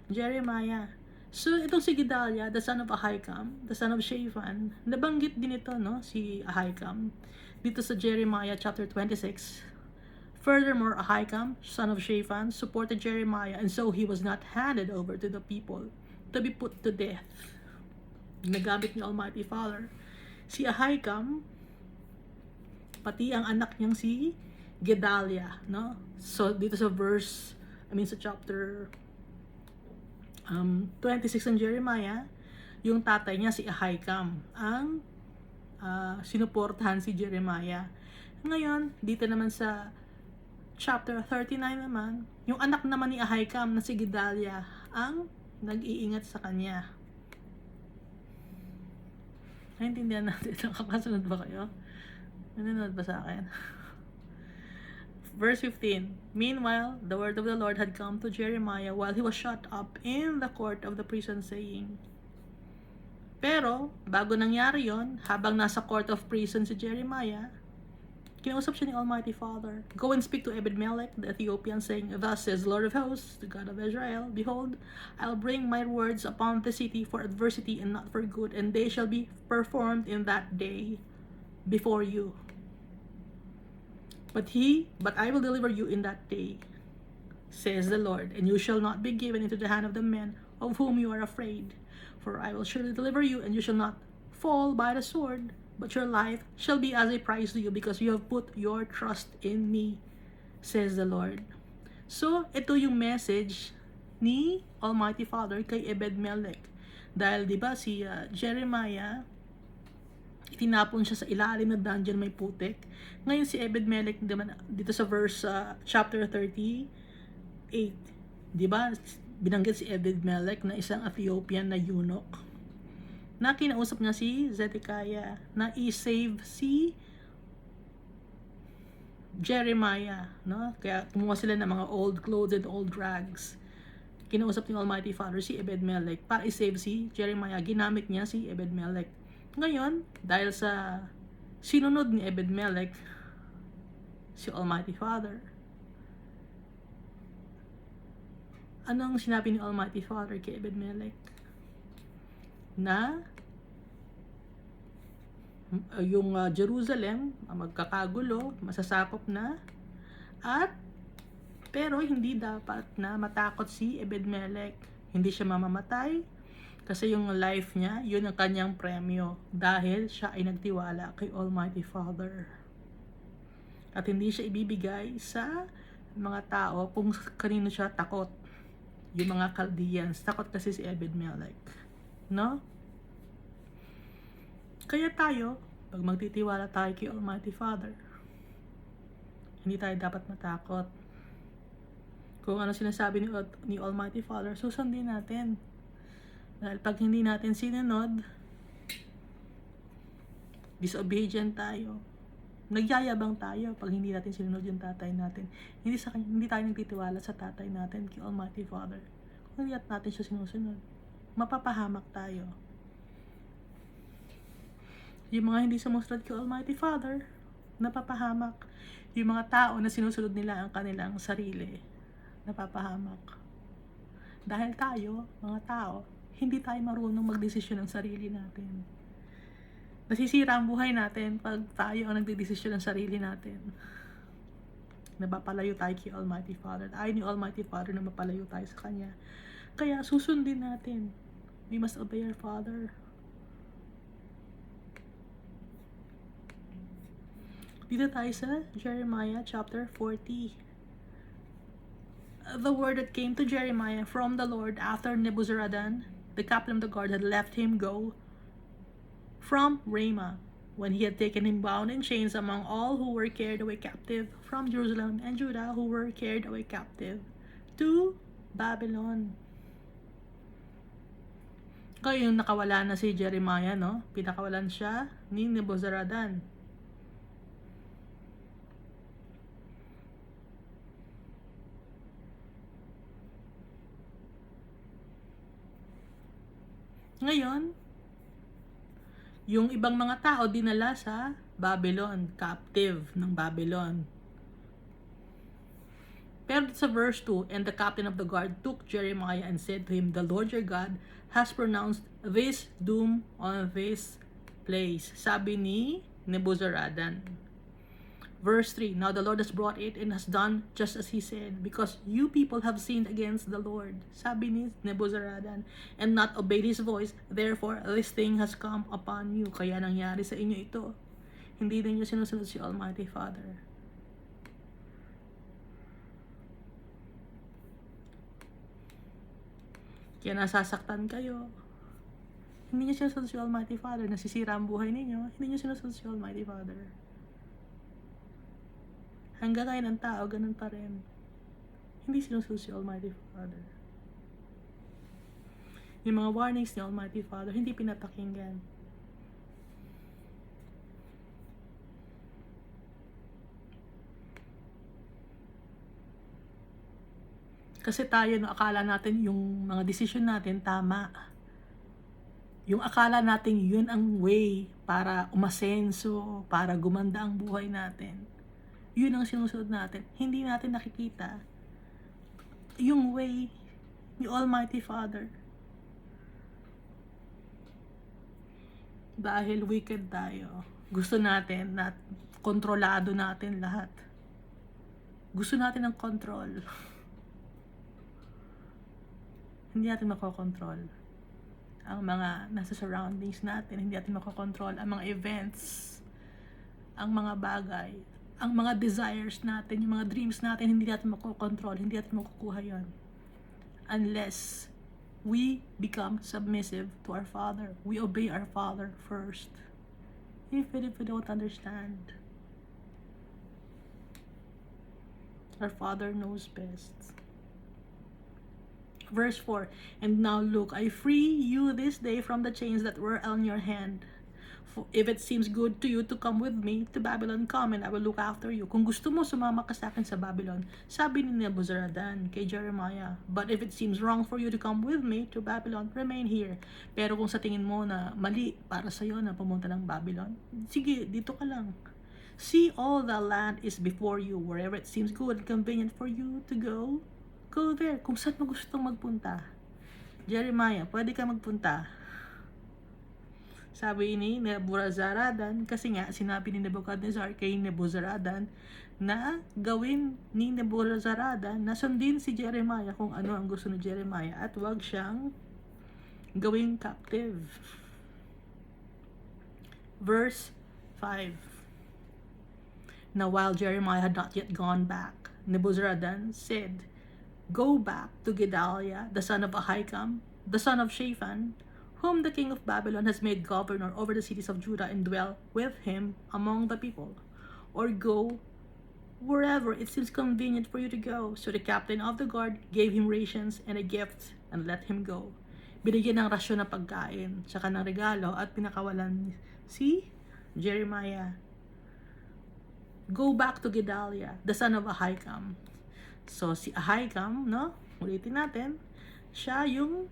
Jeremiah. So itong si Gedaliah, the son of Ahikam, the son of Shaphan, nabanggit din ito, no, si Ahikam, dito sa Jeremiah chapter 26. Furthermore, Ahikam, son of Shaphan, supported Jeremiah, and so he was not handed over to the people to be put to death. Nagamit ni Almighty Father si Ahikam, pati ang anak niyang si Gedaliah, no? So dito sa sa chapter 26 ng Jeremiah, yung tatay niya si Ahikam ang sinuportahan si Jeremiah. Ngayon, dito naman sa chapter 39 naman, yung anak naman ni Ahikam na si Gedalia ang nag-iingat sa kanya. Naintindihan natin. Nakakasunod ba kayo? Nanonood ba sa akin? Verse 15. Meanwhile, the word of the Lord had come to Jeremiah while he was shut up in the court of the prison, saying, pero, bago nangyari yon, habang nasa court of prison si Jeremiah, kinausap siya ni Almighty Father. Go and speak to Ebed-Melech, the Ethiopian, saying, thus says the Lord of hosts, the God of Israel, behold, I'll bring my words upon the city for adversity and not for good, and they shall be performed in that day before you. But I will deliver you in that day, says the Lord, and you shall not be given into the hand of the men of whom you are afraid. For I will surely deliver you, and you shall not fall by the sword, but your life shall be as a prize to you, because you have put your trust in me, says the Lord. So, ito yung message ni Almighty Father kay Ebed-Melech. Dahil, di ba, si Jeremiah, itinapon siya sa ilalim ng dungeon may putik. Ngayon si Ebed-Melech, dito sa verse chapter 38, di ba, binanggit si Ebed-Melech na isang Ethiopian na eunuch na kinausap niya si Zedekiah na i-save si Jeremiah, no? Kaya kumuha sila ng mga old clothes and old rags. Kinausap ni Almighty Father si Ebed-Melech para i-save si Jeremiah. Ginamit niya si Ebed-Melech. Ngayon, dahil sa sinunod ni Ebed-Melech si Almighty Father, anong sinabi ni Almighty Father kay Ebed-Melech? Na yung Jerusalem magkakagulo, masasakop na, at pero hindi dapat na matakot si Ebed-Melech. Hindi siya mamamatay kasi yung life niya, yun ang kanyang premyo dahil siya ay nagtiwala kay Almighty Father. At hindi siya ibibigay sa mga tao kung kanino siya takot. Yung mga Chaldeans, takot kasi si Ebed-Melech, no? Kaya tayo, pag magtitiwala tayo kay Almighty Father, hindi tayo dapat matakot. Kung ano sinasabi ni Almighty Father, susundin natin. Dahil pag hindi natin sinunod, disobedient tayo. Nagyayabang tayo pag hindi natin sinunod yung tatay natin. Hindi tayo nagtitiwala sa tatay natin kay Almighty Father. Kung hindi natin siya sinusunod, mapapahamak tayo. Yung mga hindi sumusunod kay Almighty Father, napapahamak. Yung mga tao na sinusunod nila ang kanilang sarili, napapahamak. Dahil tayo, mga tao, hindi tayo marunong magdesisyon ng sarili natin. Nasisira ang buhay natin pag tayo ang nagdedesisyon ng sarili natin. Napapalayo tayo kay Almighty Father. Ayaw ni Almighty Father na mapalayo tayo sa Kanya. Kaya susundin natin. We must obey our Father. Dito tayo sa Jeremiah chapter 40. The word that came to Jeremiah from the Lord after Nebuzaradan, the captain of the guard, had left him go from Ramah, when he had taken him bound in chains among all who were carried away captive from Jerusalem and Judah, who were carried away captive to Babylon. Kaya yung nakawala na si Jeremiah, no? Pinakawalan siya ni Nebuzaradan. Ngayon, yung ibang mga tao dinala sa Babylon, captive ng Babylon. Pero sa verse 2, and the captain of the guard took Jeremiah and said to him, the Lord your God has pronounced this doom on this place. Sabi ni Nebuzaradan. Verse 3, now the Lord has brought it and has done just as he said, because you people have sinned against the Lord. Sabi ni Nebuzaradan, and not obeyed his voice, therefore this thing has come upon you. Kaya nangyari sa inyo ito. Hindi din niyo sinusunod si Almighty Father. Kaya nasasaktan kayo. Hindi niyo sinusunod si Almighty Father. Nasisira ang buhay ninyo. Hindi niyo sinusunod si Almighty Father. Hanggang ngayon ang tao, ganun pa rin. Hindi sinusunod si Almighty Father. Yung mga warnings ni Almighty Father, hindi pinapakinggan. Kasi tayo, no, akala natin yung mga decision natin tama. Yung akala natin yun ang way para umasenso, para gumanda ang buhay natin. Yun ang sinusunod natin. Hindi natin nakikita yung way ni Almighty Father. Dahil wicked tayo. Gusto natin na kontrolado natin lahat. Gusto natin ng control. Hindi natin makokontrol ang mga nasa surroundings natin. Hindi natin makokontrol ang mga events, ang mga bagay, ang mga desires natin, yung mga dreams natin. Hindi natin makokontrol, hindi natin makukuha yon unless we become submissive to our Father. We obey our Father first. Even if we don't understand, our Father knows best. Verse 4, and now look, I free you this day from the chains that were on your hand. For if it seems good to you to come with me to Babylon, come and I will look after you. Kung gusto mo, sumama ka sa akin sa Babylon. Sabi ni Nebuzaradan kay Jeremiah, but if it seems wrong for you to come with me to Babylon, remain here. Pero kung sa tingin mo na mali para sa'yo na pumunta ng Babylon, sige, dito ka lang. See, all the land is before you. Wherever it seems good and convenient for you to go, go there. Kung saan mo gustong magpunta. Jeremiah, pwede ka magpunta. Sabi ni Nebuzaradan, kasi nga sinabi ni Nebuchadnezzar kay Nebuzaradan na gawin ni Nebuzaradan na sundin si Jeremiah kung ano ang gusto ni Jeremiah at wag siyang gawing captive. Verse 5. Now while Jeremiah had not yet gone back, Nebuzaradan said, go back to Gedaliah, the son of Ahikam, the son of Shaphan, whom the king of Babylon has made governor over the cities of Judah, and dwell with him among the people. Or go wherever it seems convenient for you to go. So the captain of the guard gave him rations and a gift, and let him go. Binigyan ng rasyon na pagkain, saka ng regalo, at pinakawalan si Jeremiah. Go back to Gedaliah, the son of Ahikam. So, si Ahikam, no? Ulitin natin. Siya yung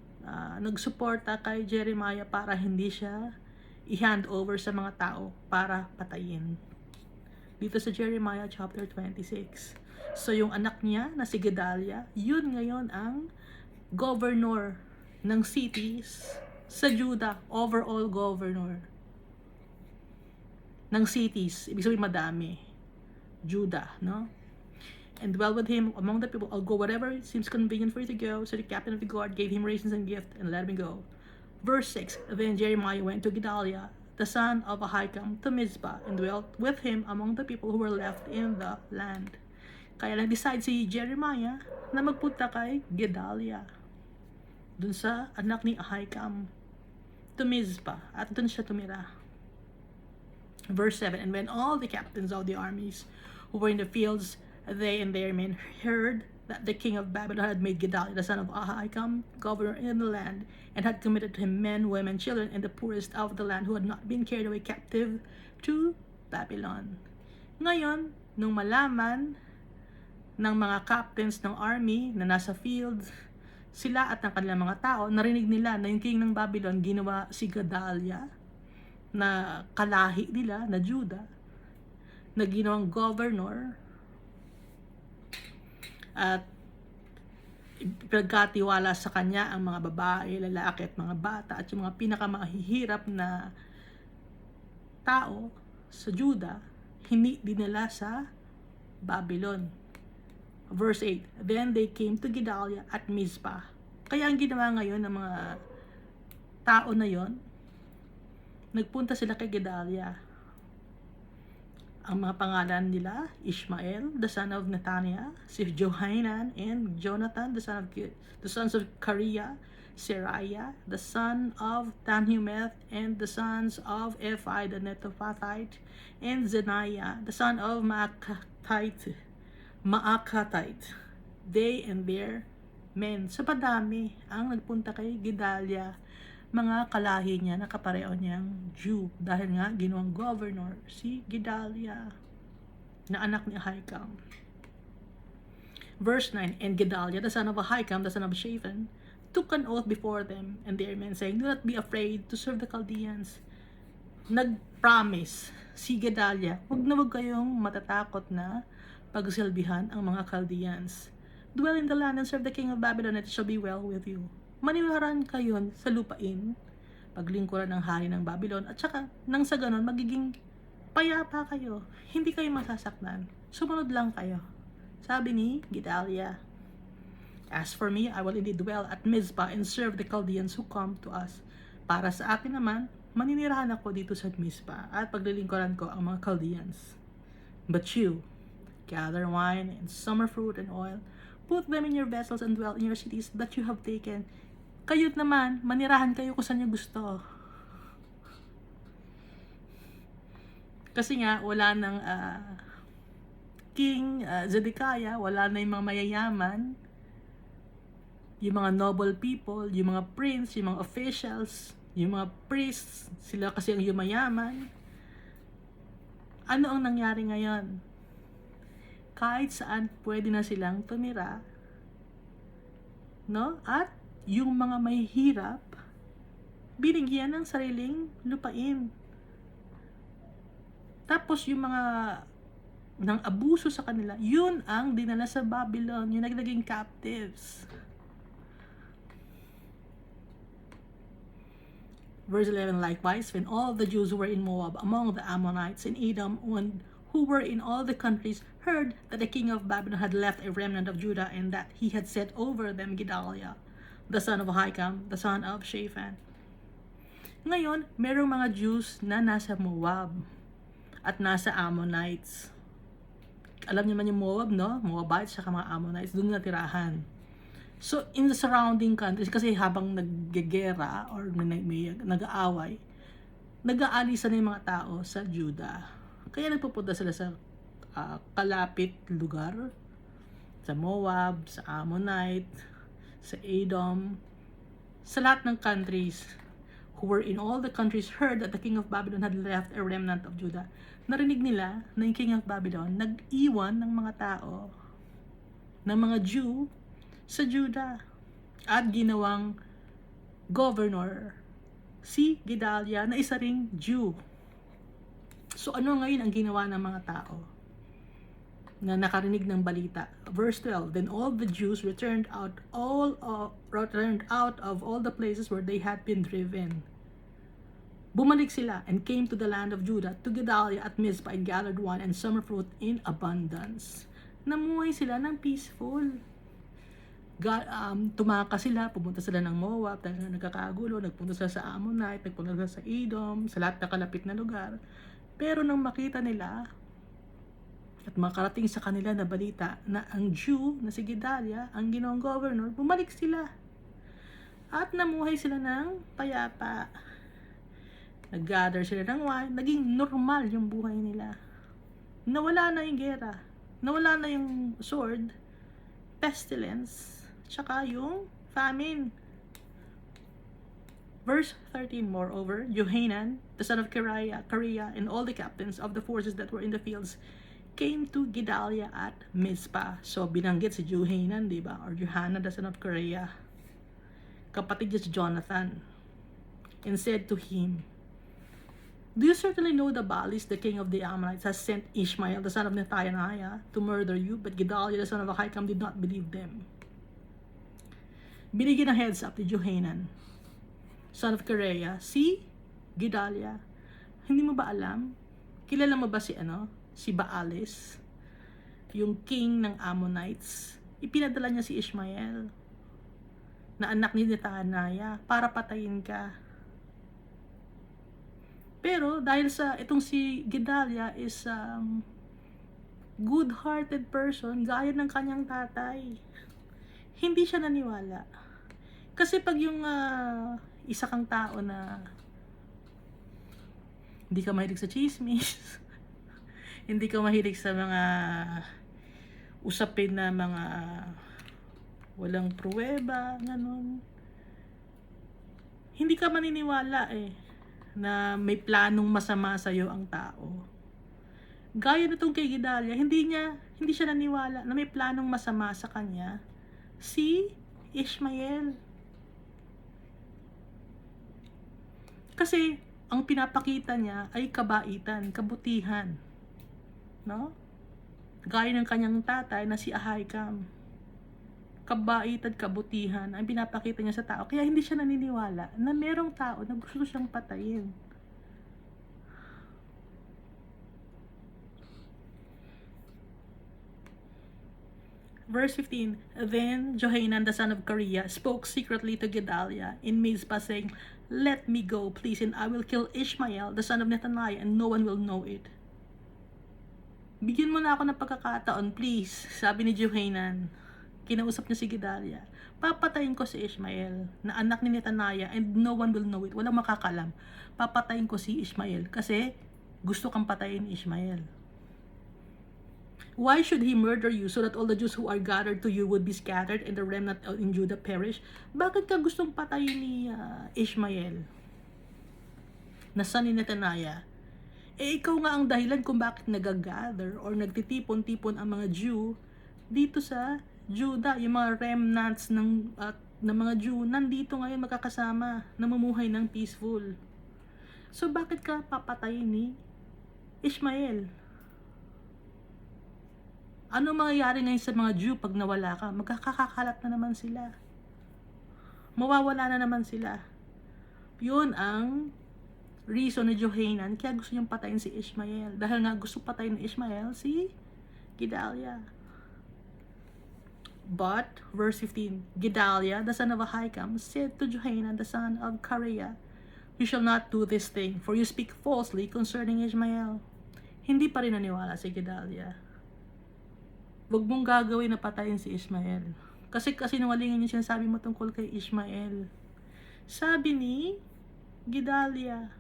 nagsuporta kay Jeremiah para hindi siya i-hand over sa mga tao para patayin. Dito sa Jeremiah chapter 26. So, yung anak niya na si Gedaliah, yun ngayon ang governor ng cities sa Judah. Overall governor ng cities. Ibig sabihin madami. Judah, no? And dwell with him among the people. I'll go whatever it seems convenient for you to go. So the captain of the guard gave him rations and gift, and let him go. Verse 6. Then Jeremiah went to Gedaliah, the son of Ahikam, to Mizpah, and dwelt with him among the people who were left in the land. Kaya nag-decide si Jeremiah na magpunta kay Gedaliah, dun sa anak ni Ahikam, to Mizpah, at dun siya tumira. Verse 7. And when all the captains of the armies who were in the fields, they and their men heard that the king of Babylon had made Gedaliah, the son of Ahikam, governor in the land, and had committed to him men, women, children, and the poorest of the land who had not been carried away captive to Babylon. Ngayon, nung malaman ng mga captains ng army na nasa field, sila at ng kanilang mga tao, narinig nila na yung king ng Babylon ginawa si Gedaliah, na kalahi nila, na Judah, na ginawang governor, at pinagkatiwala sa kanya ang mga babae, lalaki at mga bata, at yung mga pinakamahihirap na tao sa Judah, hindi dinala sa Babylon. Verse 8. Then they came to Gedaliah at Mizpah. Kaya ang ginawa ngayon ng mga tao na yon, nagpunta sila kay Gedaliah. Ang mga pangalan nila, Ishmael, the son of Nethaniah, si Johanan, and Jonathan, the sons of Kareah, Seraiah, the son of Tanhumeth, and the sons of Ephi, the Netophathite, and Zeniah, the son of Maakatite, they and their men. So padami ang nagpunta kay Gedalia, mga kalahi niya na kapareho niyang Jew, dahil nga ginawang governor si Gedalia na anak ni Ahikam. Verse 9, and Gedalia, the son of Ahikam, the son of Shaphan, took an oath before them and their men, saying, do not be afraid to serve the Chaldeans. Nag-promise si Gedalia, wag kayong matatakot na pagsilbihan ang mga Chaldeans. Dwell in the land and serve the king of Babylon, and it shall be well with you. Maniwaran kayo sa lupain, paglingkuran ng hari ng Babylon, at saka nang sa ganon, magiging payapa kayo. Hindi kayo masasaktan. Sumunod lang kayo. Sabi ni Gedalia, as for me, I will indeed dwell at Mizpah and serve the Chaldeans who come to us. Para sa akin naman, maninirahan ako dito sa Mizpah at paglilingkuran ko ang mga Chaldeans. But you, gather wine and summer fruit and oil, put them in your vessels and dwell in your cities that you have taken. Kayo't naman, manirahan kayo kung saan nyo gusto. Kasi nga, wala nang King Zedekiah, wala na yung mga mayayaman, yung mga noble people, yung mga prince, yung mga officials, yung mga priests, sila kasi ang yumayaman. Ano ang nangyari ngayon? Kahit saan pwede na silang tumira, no? At yung mga mahihirap, binigyan ng sariling lupain. Tapos yung mga nang abuso sa kanila, yun ang dinala sa Babylon, yung naging captives. Verse 11, likewise, when all the Jews who were in Moab, among the Ammonites in Edom, and who were in all the countries, heard that the king of Babylon had left a remnant of Judah, and that he had set over them Gedalia, the son of Ahikam, the son of Shaphan. Ngayon, merong mga Jews na nasa Moab at nasa Ammonites. Alam niyo man yung Moab, no? Moabites saka mga Ammonites, doon natirahan. So, in the surrounding countries, kasi habang naggegera or nag-aaway, nag-aalisan na yung mga tao sa Judah. Kaya nagpupunta sila sa kalapit lugar, sa Moab, sa Ammonite, sa Edom, sa lahat ng countries who were in all the countries heard that the king of Babylon had left a remnant of Judah. Narinig nila na yung king of Babylon nag-iwan ng mga tao, ng mga Jew, sa Judah at ginawang governor si Gedalia na isa ring Jew. So ano ngayon ang ginawa ng mga tao na nakarinig ng balita? Verse 12, then all the Jews returned out of all the places where they had been driven. Bumalik sila and came to the land of Judah to Gedalia at Mizpah and gathered wine and summer fruit in abundance. Namuhay sila ng peaceful. Tumaka sila, pumunta sila ng Moab dahil nagkakagulo, nagpunta sila sa Ammonite, nagpunta sila sa Edom, sa lahat na kalapit na lugar. Pero nang makita nila at makarating sa kanila na balita na ang Jew na si Gedalia ang ginawang governor, bumalik sila at namuhay sila ng payapa. Nag-gather sila ng wine, naging normal yung buhay nila. Nawala na yung gera, nawala na yung sword, pestilence, tsaka yung famine. Verse 13, moreover, Johanan, the son of Kareah, and all the captains of the forces that were in the fields came to Gedalia at Mizpah. So, binanggit si Johanan, di ba? Or Johanan, the son of Kareah. Kapatid niya si Jonathan. And said to him, do you certainly know the Baalis, the king of the Ammonites, has sent Ishmael, the son of Nethaniah, to murder you? But Gedalia, the son of Ahikam, did not believe them. Binigyan ng heads up ni Johanan, son of Kareah, si Gedalia. Hindi mo ba alam? Kilala mo ba si Baalis, yung king ng Ammonites? Ipinadala niya si Ishmael, na anak ni Nethaniah, para patayin ka. Pero dahil sa itong si Gedalia is good-hearted person, gaya ng kanyang tatay, hindi siya naniwala. Kasi pag yung isa kang tao na hindi ka mahilig sa chismis, hindi ka mahilig sa mga usapin na mga walang pruweba, ganun. Hindi ka maniniwala na may planong masama sa'yo ang tao. Gaya na itong kay Gedalia, hindi siya naniwala na may planong masama sa kanya si Ishmael. Kasi ang pinapakita niya ay kabaitan, kabutihan, no? Gaya ng kanyang tatay na si Ahikam. Kabaitan, kabutihan ang pinapakita niya sa tao. Kaya hindi siya naniniwala na merong tao na gusto siyang patayin. Verse 15, Then Johanan the son of Kareah spoke secretly to Gedalia in Mizpah, saying, Let me go, please, and I will kill Ishmael the son of Nethaniah, and no one will know it. Bigyan mo na ako ng pagkakataon, please, sabi ni Johanan. Kinausap niya si Gedalia. Papatayin ko si Ishmael, na anak ni Nethaniah, and no one will know it. Walang makakalam. Papatayin ko si Ishmael kasi gusto kang patayin ni Ishmael. Why should he murder you so that all the Jews who are gathered to you would be scattered and the remnant in Judah perish? Bakit ka gustong patayin ni Ishmael na son ni Nethaniah? Ikaw nga ang dahilan kung bakit nag-gather or nagtitipon-tipon ang mga Jew dito sa Judah. Yung mga remnants ng mga Jew nandito ngayon magkakasama, namumuhay ng peaceful. So bakit ka papatayin ni Ishmael? Ano mangyayari ngayon sa mga Jew pag nawala ka? Magkakakalat na naman sila. Mawawala na naman sila. Yun ang reason ni Johanan kaya gusto niyang patayin si Ishmael. Dahil nga gusto patayin ni Ishmael si Gedalia. But, verse 15, Gedalia, the son of Ahikam, said to Johanan, the son of Kareah, You shall not do this thing, for you speak falsely concerning Ishmael. Hindi pa rin naniwala si Gedalia. Huwag mong gagawin na patayin si Ishmael. Kasi nungalingan yung sinasabi mo tungkol kay Ishmael. Sabi ni Gedalia.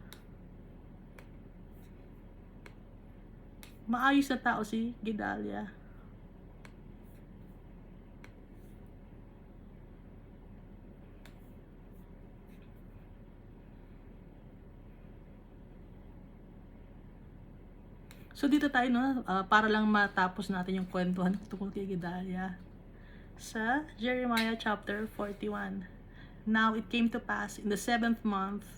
Maayos na tao si Gedalia. So dito tayo, no, para lang matapos natin yung kwentuhan tungkol kay Gedalia. Sa Jeremiah chapter 41. Now it came to pass in the 7th month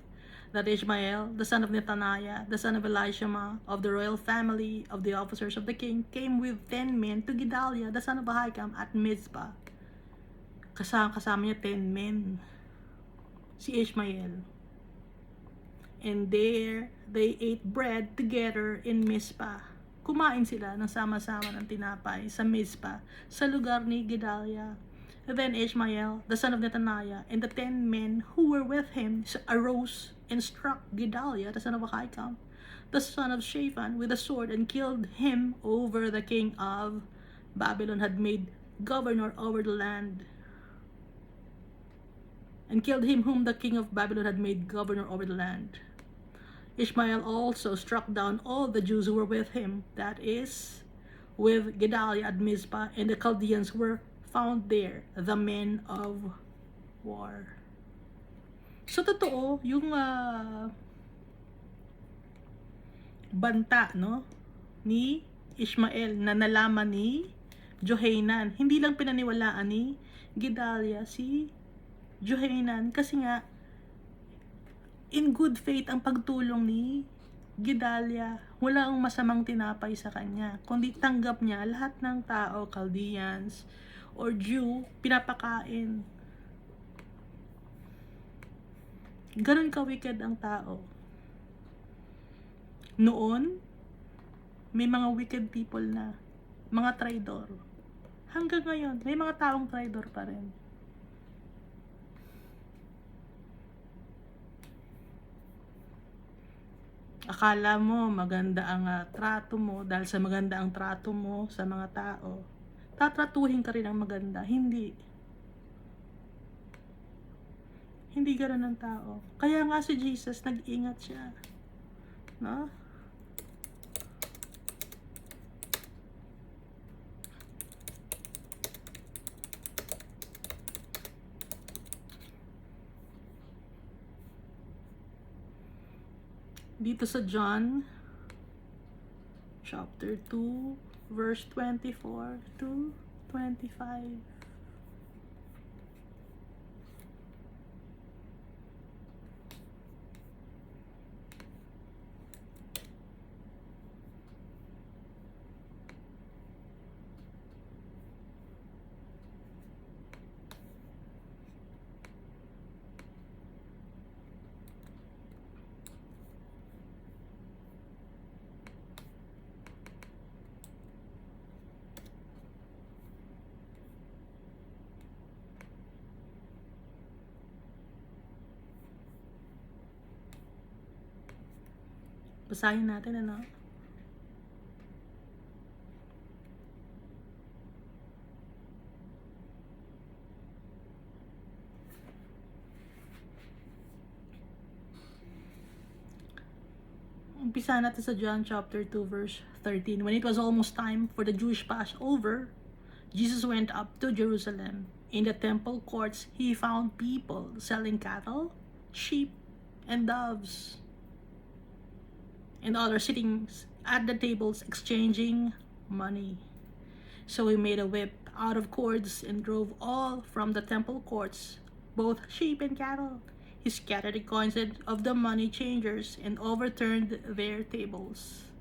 that Ishmael, the son of Nethaniah, the son of Elishama, of the royal family of the officers of the king, came with 10 men to Gedalia, the son of Ahikam, at Mizpah. Kasama niya 10 men. Si Ishmael. And there they ate bread together in Mizpah. Kumain sila ng sama-sama ng tinapay sa Mizpah, sa lugar ni Gedalia. Then Ishmael, the son of Nethaniah, and the 10 men who were with him arose and struck Gedalia, the son of Ahikam, the son of Shaphan, with a sword, and killed him over the king of Babylon had made governor over the land. And killed him whom the king of Babylon had made governor over the land. Ishmael also struck down all the Jews who were with him, that is, with Gedalia at Mizpah, and the Chaldeans were found there, the men of war. So, totoo, yung banta, no, ni Ishmael na nalaman ni Johanan. Hindi lang pinaniwalaan ni Gedalia si Johanan kasi nga in good faith ang pagtulong ni Gedalia. Wala ang masamang tinapay sa kanya, kundi tanggap niya lahat ng tao, Chaldeans or Jew, pinapakain. Ganun ka-wicked ang tao. Noon, may mga wicked people na, mga traidor. Hanggang ngayon, may mga taong traidor pa rin. Akala mo maganda ang trato mo dahil sa maganda ang trato mo sa mga tao. Tatratuhin ka rin ng maganda. Hindi. Hindi ganoon ang tao. Kaya nga si Jesus nag-ingat siya. No? dito sa John chapter 2 verse 24 to 25. Basahin natin, ano? Umpisa natin sa John chapter 2 verse 13. When it was almost time for the Jewish Passover, Jesus went up to Jerusalem. In the temple courts, he found people selling cattle, sheep, and doves, and others sitting at the tables exchanging money. So he made a whip out of cords and drove all from the temple courts, both sheep and cattle. He scattered the coins of the money changers and overturned their tables.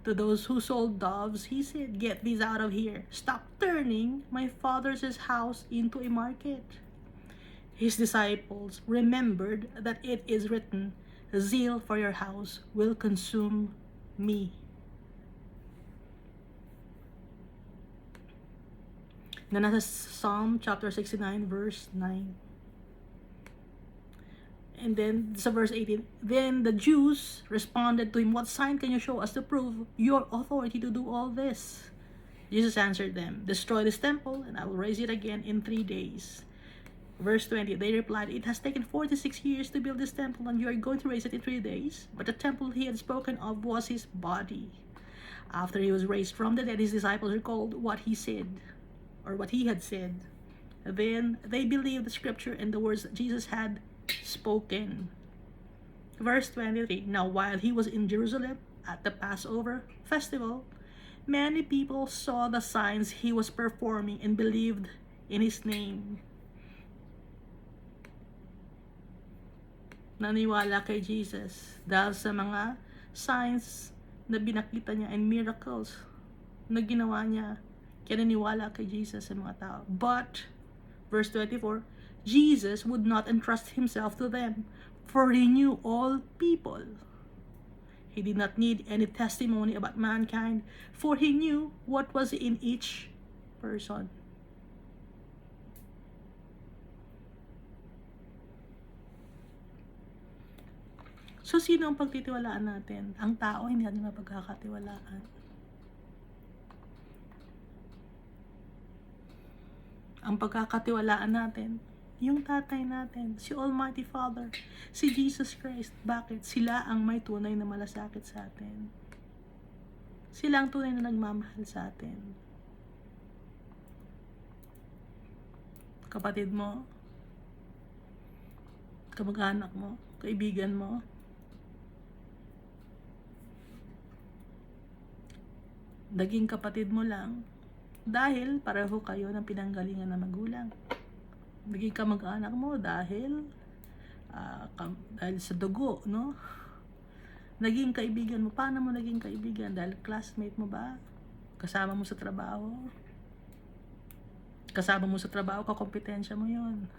To those who sold doves, he said, "Get these out of here. Stop turning my father's house into a market." His disciples remembered that it is written, "Zeal for your house will consume me." Na nasa Psalm chapter 69 verse 9. And then sa verse 18, then the Jews responded to him, "What sign can you show us to prove your authority to do all this?" Jesus answered them, "Destroy this temple and I will raise it again in 3 days. Verse 20, they replied, "It has taken 46 years to build this temple and you are going to raise it in 3 days? But the temple he had spoken of was his body. After he was raised from the dead, his disciples recalled what he said, or what he had said. Then they believed the scripture and the words that Jesus had spoken." Verse 23, now while he was in Jerusalem at the Passover festival, many people saw the signs he was performing and believed in his name. Naniwala kay Jesus dahil sa mga signs na binakita niya and miracles na ginawa niya. Kaya naniwala kay Jesus sa mga tao. But, verse 24, Jesus would not entrust himself to them, for he knew all people. He did not need any testimony about mankind, for he knew what was in each person. So, sino ang pagtitiwalaan natin? Ang tao, hindi natin mapagkakatiwalaan. Ang pagkakatiwalaan natin, yung tatay natin, si Almighty Father, si Jesus Christ. Bakit? Sila ang may tunay na malasakit sa atin. Sila ang tunay na nagmamahal sa atin. Kapatid mo, kamag-anak mo, kaibigan mo, naging kapatid mo lang dahil pareho kayo ng pinanggalingan ng magulang. Naging kamag-anak mo dahil sa dugo, no? Naging kaibigan mo. Paano mo naging kaibigan? Dahil classmate mo ba? Kasama mo sa trabaho? Kasama mo sa trabaho, kakompetensya mo yun.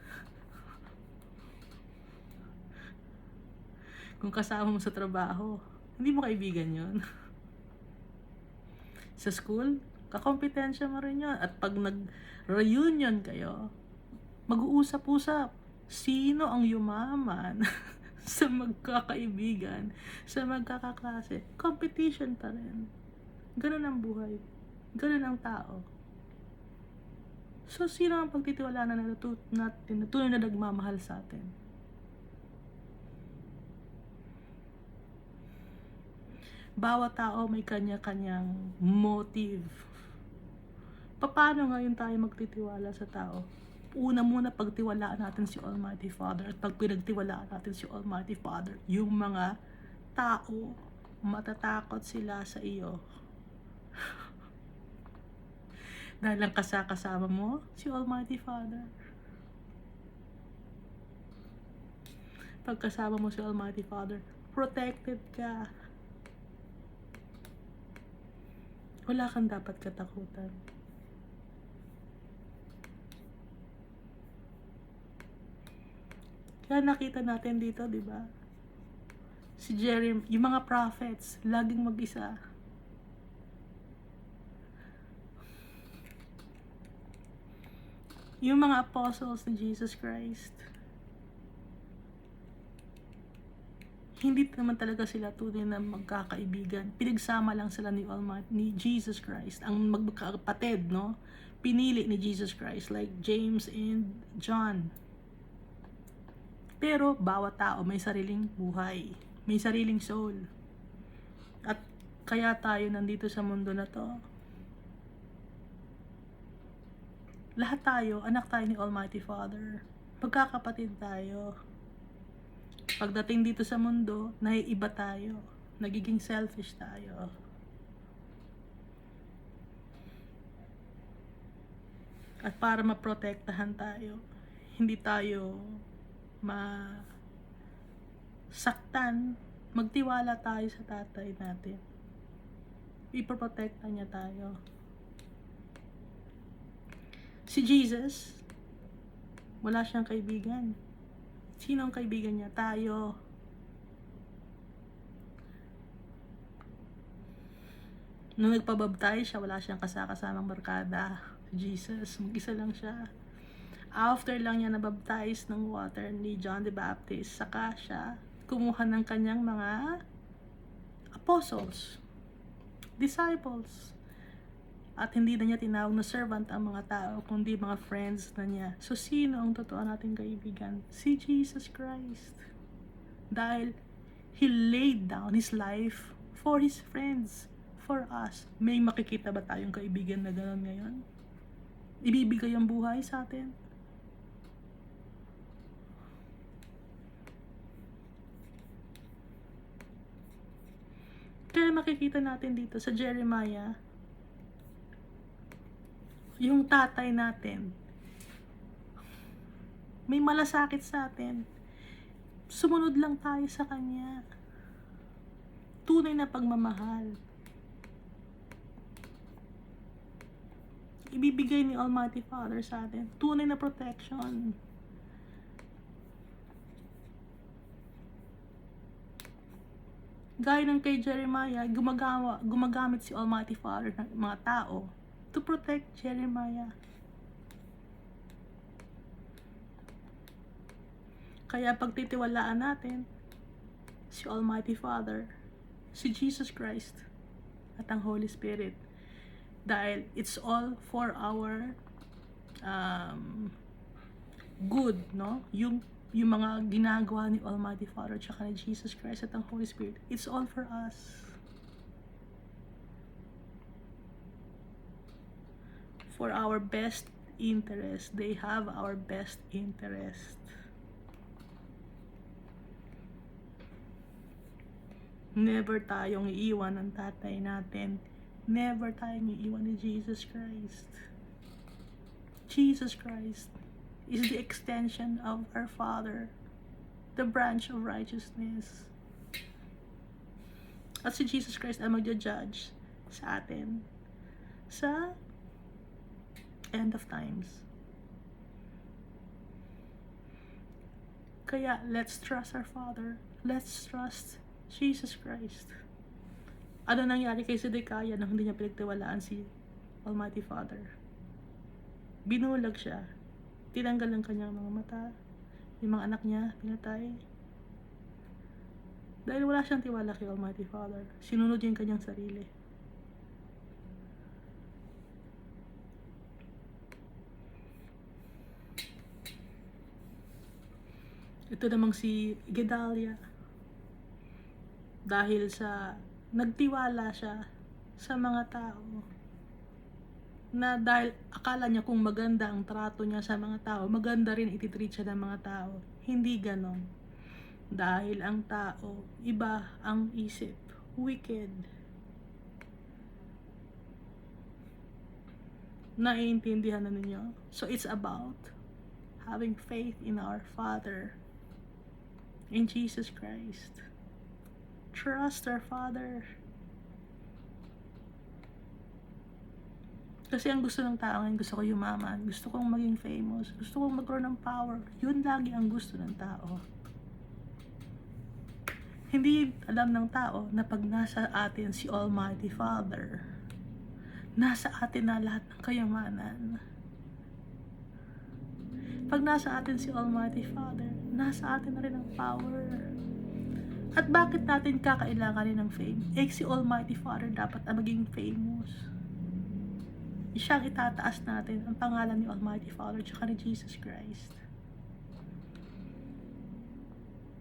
Kung kasama mo sa trabaho, hindi mo kaibigan yun. Sa school, kakompetensya mo rin yun. At pag nag-reunion kayo, mag-uusap-usap. Sino ang yumaman sa magkakaibigan, sa magkakaklase? Competition pa rin. Ganun ang buhay. Ganun ang tao. So, sino ang pagtitiwalaan na natin na tunay na nagmamahal sa atin? Bawat tao may kanya-kanyang motive. Paano ngayon tayo magtitiwala sa tao? Una muna, pagtiwalaan natin si Almighty Father. At pag pinagtiwalaan natin si Almighty Father, yung mga tao, matatakot sila sa iyo. Dahil ang kasama mo, si Almighty Father. Pagkasama mo si Almighty Father, protected ka. Wala kang dapat katakutan. Kaya nakita natin dito, di ba? Si Jeremiah, yung mga prophets, laging mag-isa. Yung mga apostles ni Jesus Christ, hindi naman talaga sila tunay na magkakaibigan. Pinagsama lang sila ni Jesus Christ, ang magkakapatid, no? Pinili ni Jesus Christ, like James and John. Pero bawat tao may sariling buhay, may sariling soul. At kaya tayo nandito sa mundo na to. Lahat tayo, anak tayo ni Almighty Father. Magkakapatid tayo. Pagdating dito sa mundo, naiiba tayo. Nagiging selfish tayo. At para maprotektahan tayo, hindi tayo masaktan, magtiwala tayo sa tatay natin. Ipoprotekta niya tayo. Si Jesus, wala siyang kaibigan. Sino ang kaibigan niya? Tayo. Nung nagpabaptize siya, wala siyang kasamang barkada. Jesus, mag-isa lang siya. After lang niya nabaptize ng water ni John the Baptist, saka siya kumuha ng kanyang mga apostles, disciples. At hindi na niya tinawag na servant ang mga tao, kundi mga friends na niya. So, sino ang totoo nating kaibigan? Si Jesus Christ. Dahil He laid down His life for His friends, for us. May makikita ba tayong kaibigan na gano'n ngayon? Ibibigay ang buhay sa atin? Kaya makikita natin dito sa Jeremiah, yung tatay natin, may malasakit sa atin. Sumunod lang tayo sa kanya. Tunay na pagmamahal. Ibibigay ni Almighty Father sa atin. Tunay na protection. Gaya ng kay Jeremiah, gumagamit si Almighty Father ng mga tao to protect Jeremiah. Kaya pagtitiwalaan natin si Almighty Father, si Jesus Christ, at ang Holy Spirit. Dahil it's all for our good, no? Yung mga ginagawa ni Almighty Father tsaka ni Jesus Christ at ang Holy Spirit, it's all for us. For our best interest. They have our best interest. Never tayong iiwan ng tatay natin. Never tayong iiwan ni Jesus Christ. Jesus Christ is the extension of our Father, the branch of righteousness. At si Jesus Christ ang magja-judge sa atin sa end of times. Kaya let's trust our Father. Let's trust Jesus Christ. Ano nangyari kay Zedekiah nang hindi niya pinagtiwalaan si Almighty Father? Binulag siya. Tinanggal ang kanyang mga mata. Yung mga anak niya, pinatay. Dahil wala siyang tiwala kay Almighty Father. Sinunod niya yung kanyang sarili. Ito namang si Gedalia. Dahil sa nagtiwala siya sa mga tao, na dahil akala niya kung maganda ang trato niya sa mga tao, maganda rin ititreat siya ng mga tao. Hindi ganon. Dahil ang tao, iba ang isip. Wicked. Naiintindihan na ninyo? So it's about having faith in our Father, in Jesus Christ. Trust our Father. Kasi ang gusto ng tao ngayon, gusto ko yumaman, gusto kong maging famous, gusto kong magkaroon ng power. Yun lagi ang gusto ng tao. Hindi alam ng tao na pag nasa atin si Almighty Father, nasa atin na lahat ng kayamanan. Pag nasa atin si Almighty Father, nasa atin na rin ang power. At bakit natin kakailanganin ng fame? Si Almighty Father dapat na maging famous. Siyang itataas natin ang pangalan ni Almighty Father tsaka ni Jesus Christ.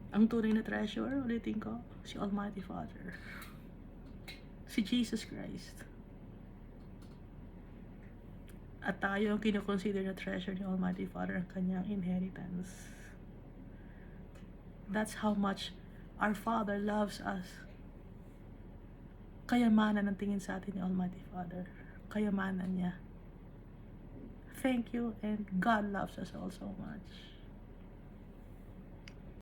Ang tunay na treasure, ulitin ko, si Almighty Father. Si Jesus Christ. At tayo ang kinoconsider na treasure ni Almighty Father ang kanyang inheritance. That's how much our Father loves us. Kayamanan ang tingin sa atin ni Almighty Father. Kayamanan niya. Thank you, and God loves us all so much.